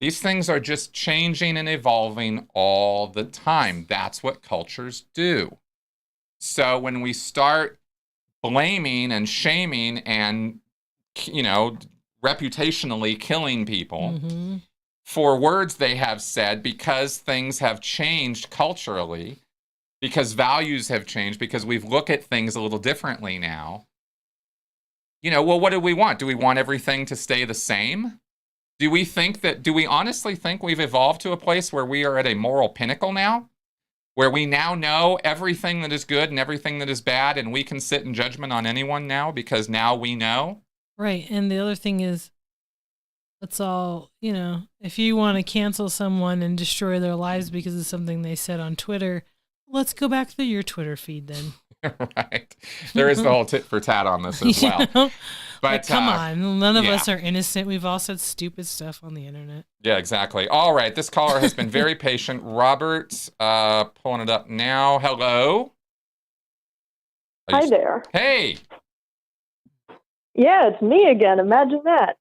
These things are just changing and evolving all the time. That's what cultures do. So when we start blaming and shaming and, reputationally killing people for words they have said because things have changed culturally, because values have changed, because we've looked at things a little differently now. Well, what do we want? Do we want everything to stay the same? Do we honestly think we've evolved to a place where we are at a moral pinnacle now? Where we now know everything that is good and everything that is bad, and we can sit in judgment on anyone now because now we know? Right. And the other thing is, that's all, if you want to cancel someone and destroy their lives because of something they said on Twitter, let's go back through your Twitter feed then. Right. There is the whole tit for tat on this as well. But come on, none of us are innocent. We've all said stupid stuff on the internet. Yeah, exactly. All right, this caller has been very patient. Robert, pulling it up now. Hello. Hi there. Hey. Yeah, it's me again. Imagine that.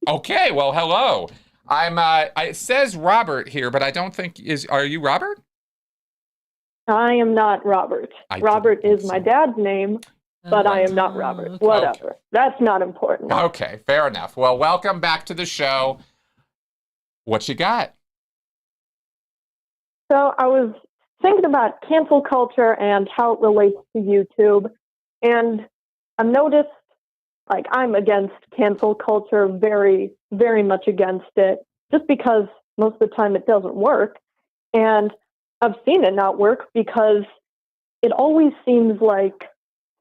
Okay, well, hello. It says Robert here, but I don't think are you Robert? I am not Robert. Robert is my dad's name, but I am not Robert. Okay. Whatever. Okay. That's not important. Okay, fair enough. Well, welcome back to the show. What you got? So I was thinking about cancel culture and how it relates to YouTube, and I've noticed, I'm against cancel culture, very, very much against it, just because most of the time it doesn't work. And I've seen it not work because it always seems like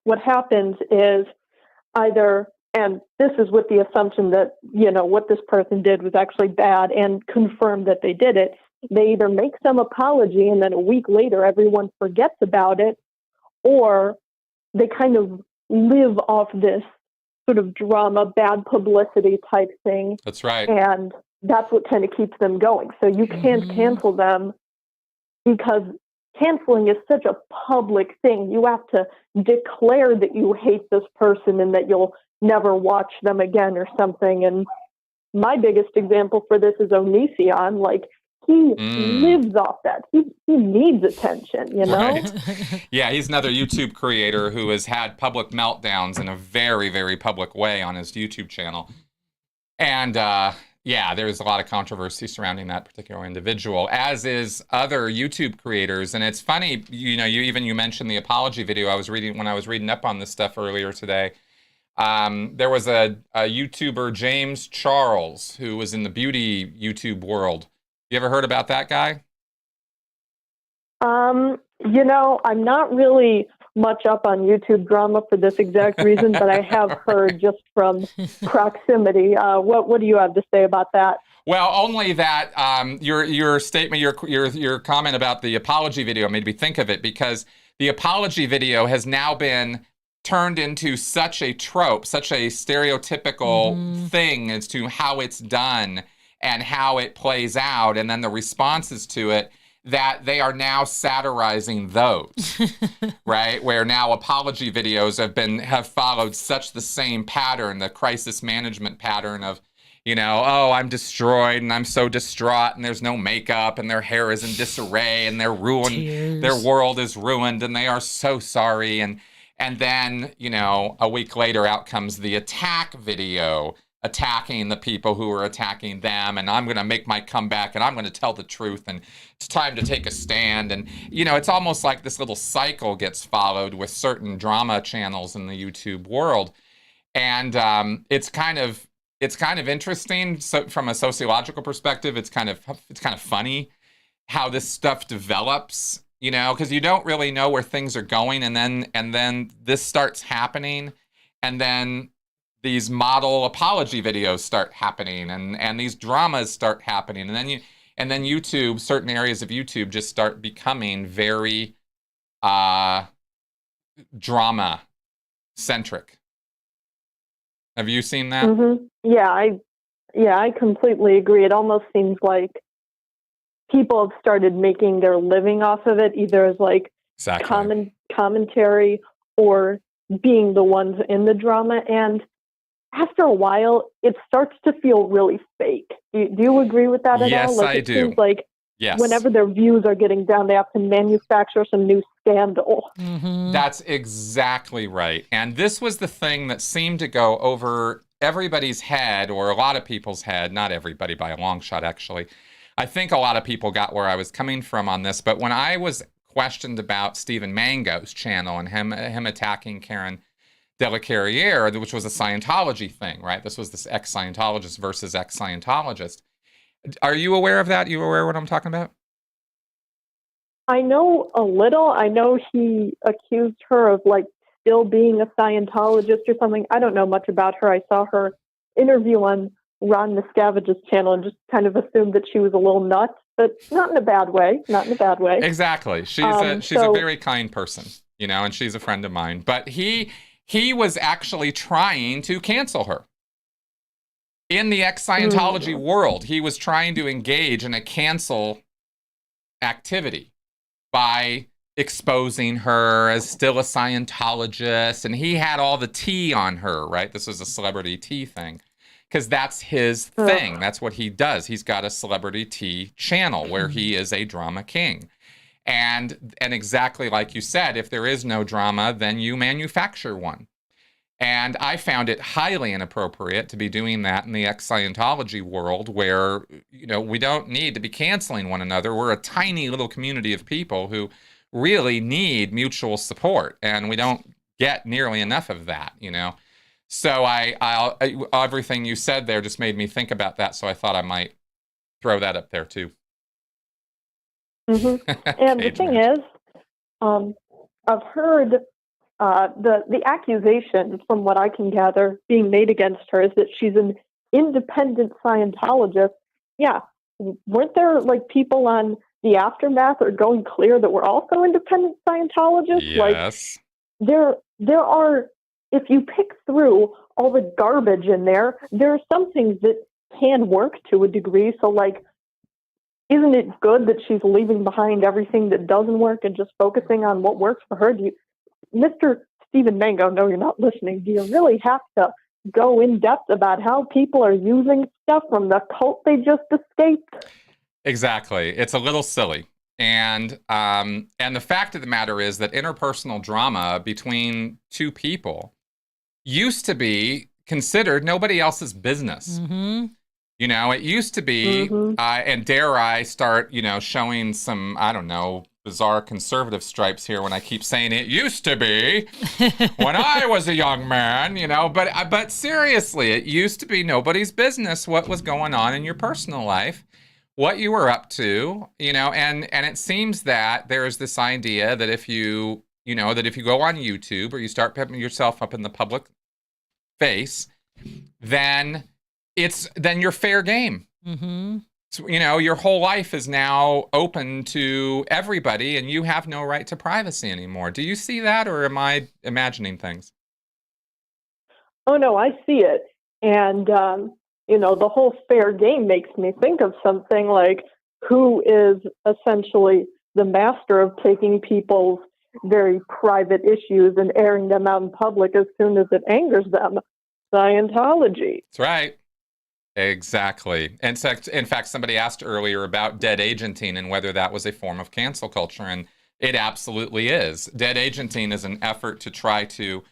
what happens is either, and this is with the assumption that, what this person did was actually bad and confirm that they did it, they either make some apology and then a week later everyone forgets about it, or they kind of live off this sort of drama, bad publicity type thing. That's right. And that's what kind of keeps them going. So you can't cancel them because canceling is such a public thing. You have to declare that you hate this person and that you'll never watch them again or something. And my biggest example for this is Onision. He lives off that. He needs attention, Right. Yeah, he's another YouTube creator who has had public meltdowns in a very, very public way on his YouTube channel. And there's a lot of controversy surrounding that particular individual, as is other YouTube creators. And it's funny, you mentioned the apology video. When I was reading up on this stuff earlier today. There was a YouTuber, James Charles, who was in the beauty YouTube world. You ever heard about that guy? I'm not really much up on YouTube drama for this exact reason, but I have heard just from proximity. What do you have to say about that? Well, only that your statement, your comment about the apology video made me think of it, because the apology video has now been turned into such a trope, such a stereotypical thing as to how it's done and how it plays out, and then the responses to it, that they are now satirizing those, right? Where now apology videos have followed such the same pattern, the crisis management pattern of, I'm destroyed and I'm so distraught and there's no makeup and their hair is in disarray and they're ruined, Tears. Their world is ruined and they are so sorry. And then, a week later out comes the attack video, attacking the people who are attacking them, and I'm going to make my comeback, and I'm going to tell the truth, and it's time to take a stand. And, it's almost like this little cycle gets followed with certain drama channels in the YouTube world. And it's kind of interesting. So from a sociological perspective, it's kind of funny how this stuff develops, because you don't really know where things are going, and then this starts happening, and then these model apology videos start happening, and these dramas start happening, and then YouTube, certain areas of YouTube just start becoming very drama centric. Have you seen that? Mm-hmm. Yeah, I completely agree. It almost seems like people have started making their living off of it, either as Exactly. commentary or being the ones in the drama. And after a while, it starts to feel really fake. Do you agree with that at all? Yes, Like, I it do. seems like whenever their views are getting down, they have to manufacture some new scandal. Mm-hmm. That's exactly right. And this was the thing that seemed to go over everybody's head, or a lot of people's head. Not everybody by a long shot, actually. I think a lot of people got where I was coming from on this. But when I was questioned about Stephen Mango's channel and him attacking Karen De La Carriere, which was a Scientology thing, right? This was this ex-Scientologist versus ex-Scientologist. Are you aware of that? You aware of what I'm talking about? I know a little. I know he accused her of like still being a Scientologist or something. I don't know much about her. I saw her interview on Ron Miscavige's channel and just kind of assumed that she was a little nuts, but not in a bad way. Not in a bad way. Exactly. She's a very kind person, you know, and she's a friend of mine. But he was actually trying to cancel her. In the ex-Scientology world, he was trying to engage in a cancel activity by exposing her as still a Scientologist, and he had all the tea on her, right? This was a celebrity tea thing, because that's his thing. That's what he does. He's got a celebrity tea channel where he is a drama king. And exactly like you said, if there is no drama, then you manufacture one. And I found it highly inappropriate to be doing that in the ex-Scientology world where, you know, we don't need to be canceling one another. We're a tiny little community of people who really need mutual support, and we don't get nearly enough of that, you know. So everything you said there just made me think about that, so I thought I might throw that up there too. Mm-hmm. And the thing is, I've heard the accusation, from what I can gather, being made against her is that she's an independent Scientologist. Yeah, weren't there like people on the Aftermath or Going Clear that were also independent Scientologists? Yes. Like there are, if you pick through all the garbage in there, there are some things that can work to a degree. So like, isn't it good that she's leaving behind everything that doesn't work and just focusing on what works for her? Mr. Stephen Mango, no, you're not listening. Do you really have to go in depth about how people are using stuff from the cult they just escaped? Exactly. It's a little silly. And the fact of the matter is that interpersonal drama between two people used to be considered nobody else's business. Mm-hmm. You know, it used to be, and dare I start, you know, showing some, I don't know, bizarre conservative stripes here when I keep saying it used to be when I was a young man, you know, but seriously, it used to be nobody's business what was going on in your personal life, what you were up to, you know, and it seems that there's this idea that if you go on YouTube or you start putting yourself up in the public face, then you're fair game. Mm-hmm. So, you know, your whole life is now open to everybody and you have no right to privacy anymore. Do you see that, or am I imagining things? Oh, no, I see it. And, you know, the whole fair game makes me think of something like, who is essentially the master of taking people's very private issues and airing them out in public as soon as it angers them? Scientology. That's right. Exactly. And in fact, somebody asked earlier about dead agenting and whether that was a form of cancel culture, and it absolutely is. Dead agenting is an effort to try to,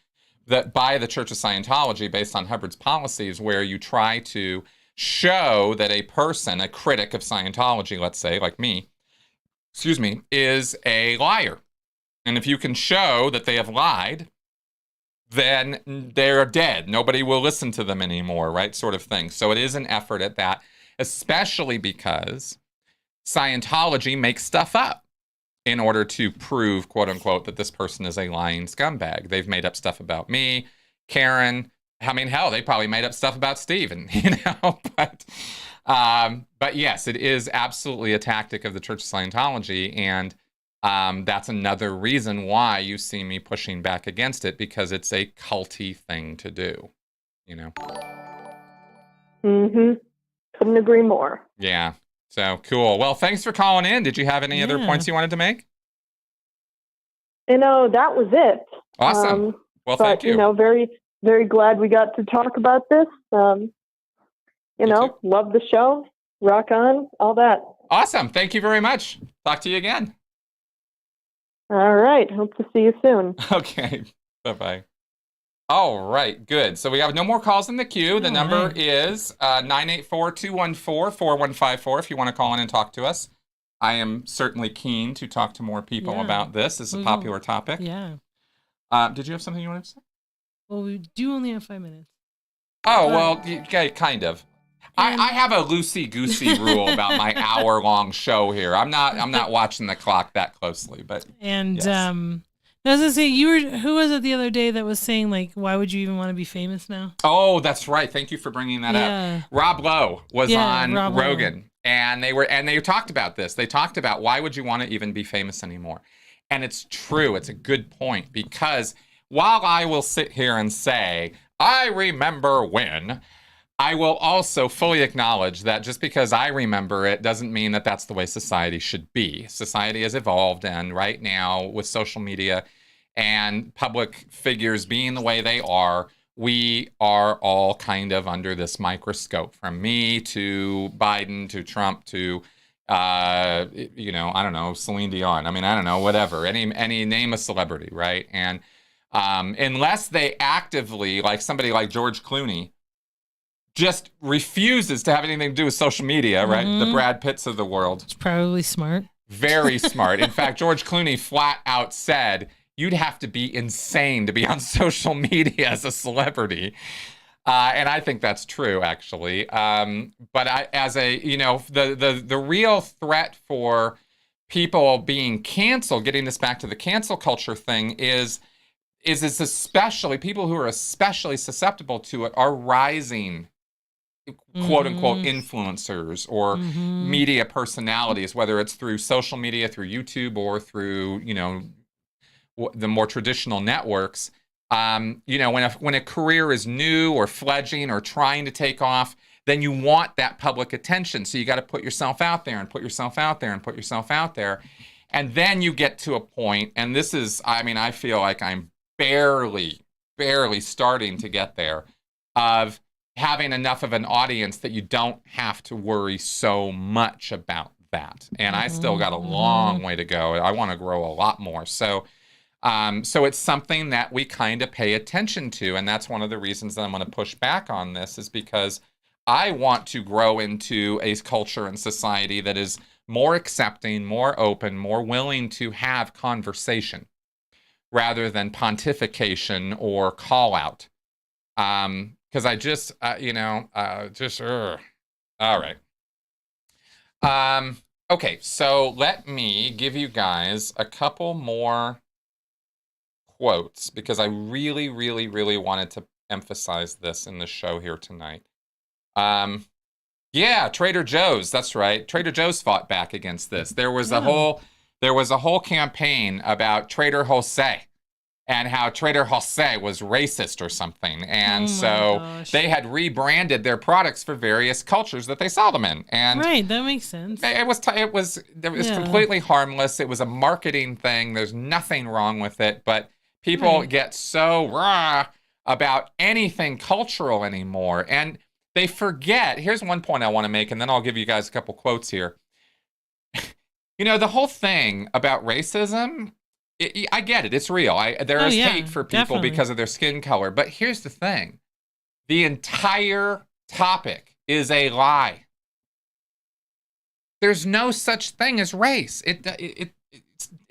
by the Church of Scientology, based on Hubbard's policies, where you try to show that a person, a critic of Scientology, let's say, like me, is a liar. And if you can show that they have lied, then they're dead. Nobody will listen to them anymore, right? Sort of thing. So it is an effort at that, especially because Scientology makes stuff up in order to prove, quote unquote, that this person is a lying scumbag. They've made up stuff about me, Karen. I mean, hell, they probably made up stuff about Stephen, you know? But yes, it is absolutely a tactic of the Church of Scientology, and that's another reason why you see me pushing back against it, because it's a culty thing to do, you know? Mm-hmm. Couldn't agree more. Yeah. So cool. Well, thanks for calling in. Did you have any other points you wanted to make? You know, that was it. Awesome. Well, but, thank you. very, very glad we got to talk about this. Too. Love the show. Rock on, all that. Awesome. Thank you very much. Talk to you again. All right. Hope to see you soon. Okay. Bye-bye. All right. Good. So we have no more calls in the queue. The number is 984-214-4154 if you want to call in and talk to us. I am certainly keen to talk to more people about this. It's a popular topic. Yeah. Did you have something you wanted to say? Well, we do only have 5 minutes. Oh, well, okay, kind of. I have a loosey-goosey rule about my hour-long show here. I'm not watching the clock that closely, but yes. I was gonna say, who was it the other day that was saying, like, why would you even want to be famous now? Oh, that's right. Thank you for bringing that up. Rob Lowe was on Rogan, and they talked about this. They talked about why would you want to even be famous anymore? And it's true. It's a good point, because while I will sit here and say, I remember when, I will also fully acknowledge that just because I remember it doesn't mean that that's the way society should be. Society has evolved, and right now with social media and public figures being the way they are, we are all kind of under this microscope, from me to Biden to Trump to, I don't know, Celine Dion. I mean, I don't know, whatever, any name a celebrity, right? And unless they actively, like somebody like George Clooney, just refuses to have anything to do with social media, right? The Brad Pitts of the world. It's probably smart. Very smart. In fact, George Clooney flat out said, you'd have to be insane to be on social media as a celebrity. And I think that's true, actually. But the real threat for people being canceled, getting this back to the cancel culture thing, is it's especially people who are especially susceptible to it are rising quote unquote influencers or media personalities, whether it's through social media, through YouTube, or through, the more traditional networks. When a career is new or fledgling or trying to take off, then you want that public attention. So you got to put yourself out there and put yourself out there and put yourself out there. And then you get to a point, and this is, I feel like I'm barely starting to get there, of having enough of an audience that you don't have to worry so much about that. And I still got a long way to go. I want to grow a lot more. So it's something that we kind of pay attention to. And that's one of the reasons that I'm going to push back on this, is because I want to grow into a culture and society that is more accepting, more open, more willing to have conversation rather than pontification or call out. Because I just, all right. Okay, so let me give you guys a couple more quotes, because I really, really, really wanted to emphasize this in the show here tonight. Trader Joe's, that's right. Trader Joe's fought back against this. There was a whole campaign about Trader Jose, and how Trader Jose was racist or something. And they had rebranded their products for various cultures that they sell them in. And right, that makes sense. It was completely harmless. It was a marketing thing. There's nothing wrong with it. But people get so raw about anything cultural anymore. And they forget. Here's one point I want to make, and then I'll give you guys a couple quotes here. The whole thing about racism, I get it. It's real. There is hate for people because of their skin color. But here's the thing. The entire topic is a lie. There's no such thing as race.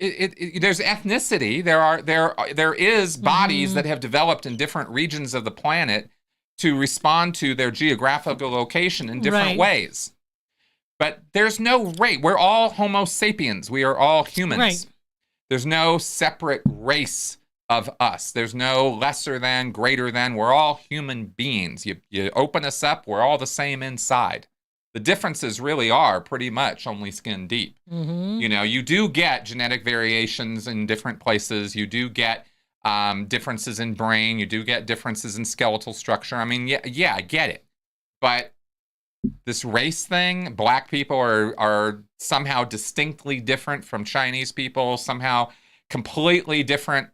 There's ethnicity. There is bodies that have developed in different regions of the planet to respond to their geographical location in different ways. But there's no race. We're all Homo sapiens. We are all humans. Right. There's no separate race of us. There's no lesser than, greater than. We're all human beings. You open us up, we're all the same inside. The differences really are pretty much only skin deep. You do get genetic variations in different places. You do get differences in brain. You do get differences in skeletal structure. I get it. But this race thing, black people are somehow distinctly different from Chinese people, somehow completely different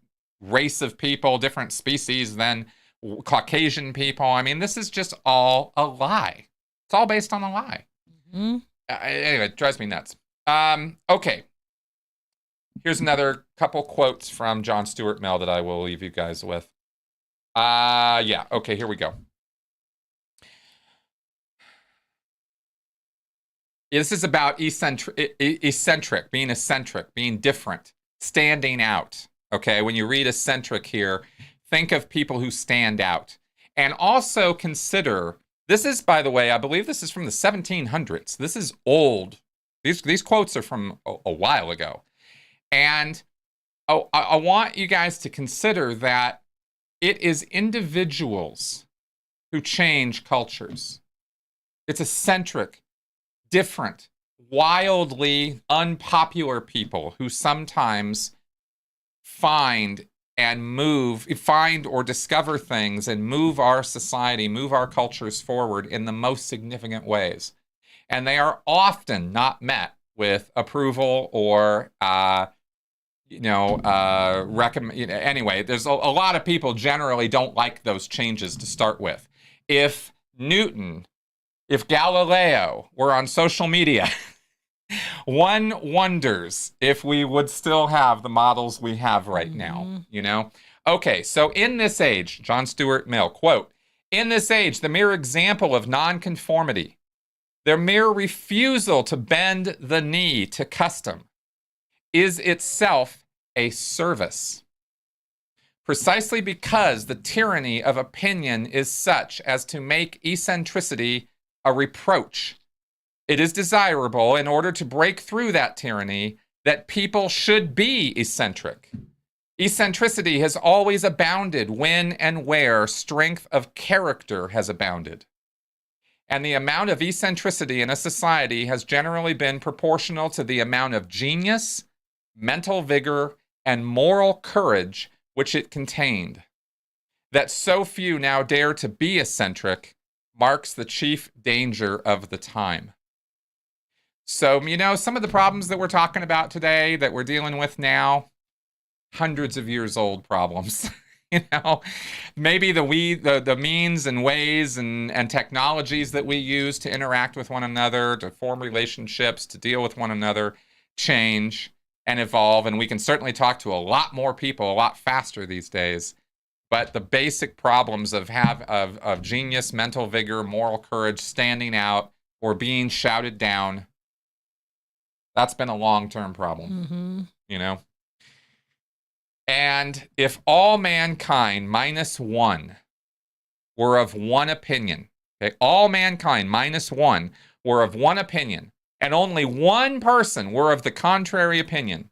race of people, different species than Caucasian people. I mean, this is just all a lie. It's all based on a lie. Mm-hmm. Anyway, it drives me nuts. Okay. Here's another couple quotes from John Stuart Mill that I will leave you guys with. Yeah. Okay, here we go. This is about eccentric, being eccentric, being different, standing out. Okay, when you read eccentric here, think of people who stand out. And also consider, this is, by the way, I believe this is from the 1700s. This is old. These quotes are from a while ago. And I want you guys to consider that it is individuals who change cultures. It's eccentric, different, wildly unpopular people who sometimes find or discover things and move our society, move our cultures forward in the most significant ways. And they are often not met with approval or, anyway, there's a lot of people generally don't like those changes to start with. If Galileo were on social media, one wonders if we would still have the models we have right now, Okay, so in this age, John Stuart Mill, quote, "In this age, the mere example of nonconformity, their mere refusal to bend the knee to custom, is itself a service. Precisely because the tyranny of opinion is such as to make eccentricity a reproach, it is desirable, in order to break through that tyranny, that people should be eccentric. Eccentricity has always abounded when and where strength of character has abounded. And the amount of eccentricity in a society has generally been proportional to the amount of genius, mental vigor, and moral courage which it contained. That so few now dare to be eccentric marks the chief danger of the time." So, some of the problems that we're talking about today, that we're dealing with now, hundreds of years old problems. Maybe the means and ways and technologies that we use to interact with one another, to form relationships, to deal with one another, change and evolve. And we can certainly talk to a lot more people a lot faster these days. But the basic problems of genius, mental vigor, moral courage, standing out, or being shouted down, that's been a long-term problem, And if all mankind minus one were of one opinion, okay, all mankind minus one were of one opinion, and only one person were of the contrary opinion,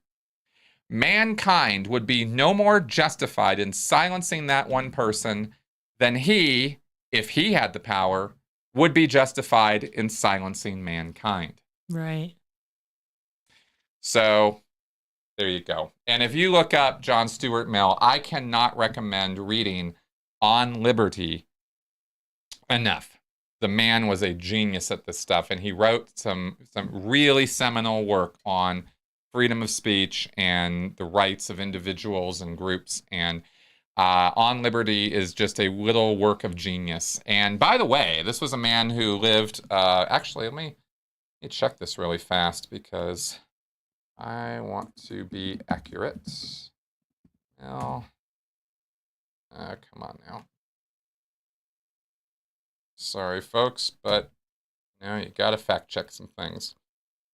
mankind would be no more justified in silencing that one person than he, if he had the power, would be justified in silencing mankind. Right. So there you go. And if you look up John Stuart Mill, I cannot recommend reading On Liberty enough. The man was a genius at this stuff, and he wrote some really seminal work on freedom of speech and the rights of individuals and groups. And On Liberty is just a little work of genius. And by the way, this was a man who lived, actually, let me check this really fast because I want to be accurate. Now, come on now. Sorry, folks, but you gotta fact check some things.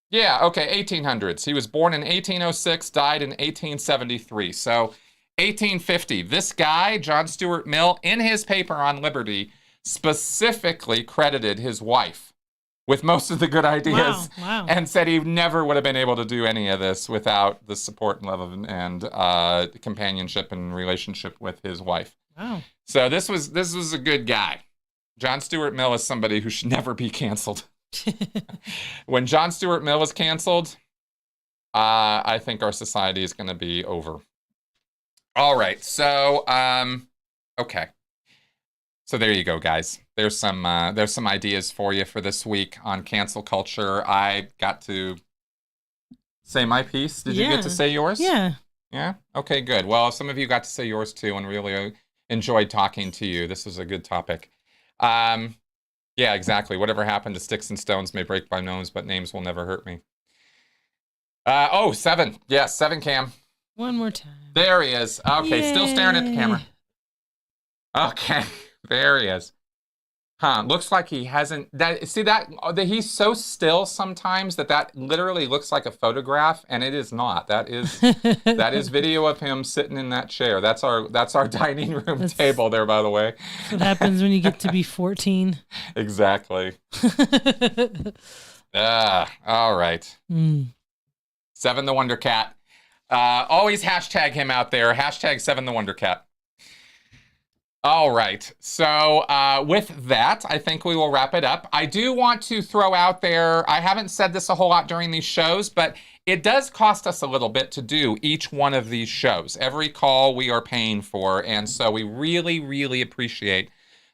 Yeah, okay, 1800s. He was born in 1806, died in 1873. So 1850. This guy, John Stuart Mill, in his paper on liberty, specifically credited his wife with most of the good ideas. Wow. And said he never would have been able to do any of this without the support and love and companionship and relationship with his wife. Wow. So this was a good guy. John Stuart Mill is somebody who should never be canceled. When John Stuart Mill is canceled, I think our society is going to be over. All right. So, okay. So there you go, guys. There's some ideas for you for this week on cancel culture. I got to say my piece. Did you get to say yours? Yeah. Yeah? Okay, good. Well, some of you got to say yours too and really enjoyed talking to you. This was a good topic. Yeah, exactly. Whatever happened to sticks and stones may break my nose, but names will never hurt me. Oh, 7. Yes, 7 Cam. One more time. There he is. Okay, Yay. still staring at the camera. Okay, there he is. Huh, looks like he hasn't, see that he's so still sometimes that literally looks like a photograph, and it is not. That is video of him sitting in that chair. That's our dining room table there, by the way. That's what happens when you get to be 14. Exactly. All right. 7 the Wonder Cat. Always hashtag him out there. Hashtag 7 the Wonder Cat. All right. So with that, I think we will wrap it up. I do want to throw out there, I haven't said this a whole lot during these shows, but it does cost us a little bit to do each one of these shows. Every call we are paying for. And so we really, really appreciate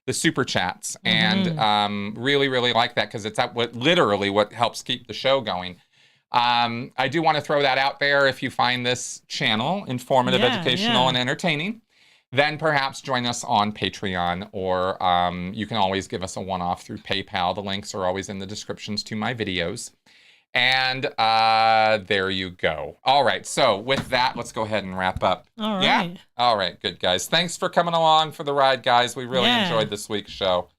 the super chats and really, really like that because it's literally what helps keep the show going. I do want to throw that out there. If you find this channel informative, educational, and entertaining, then perhaps join us on Patreon, or you can always give us a one-off through PayPal. The links are always in the descriptions to my videos. And there you go. All right, so with that, let's go ahead and wrap up. All right. Yeah? All right, good, guys. Thanks for coming along for the ride, guys. We really enjoyed this week's show.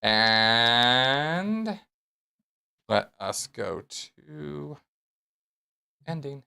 And let us go to ending.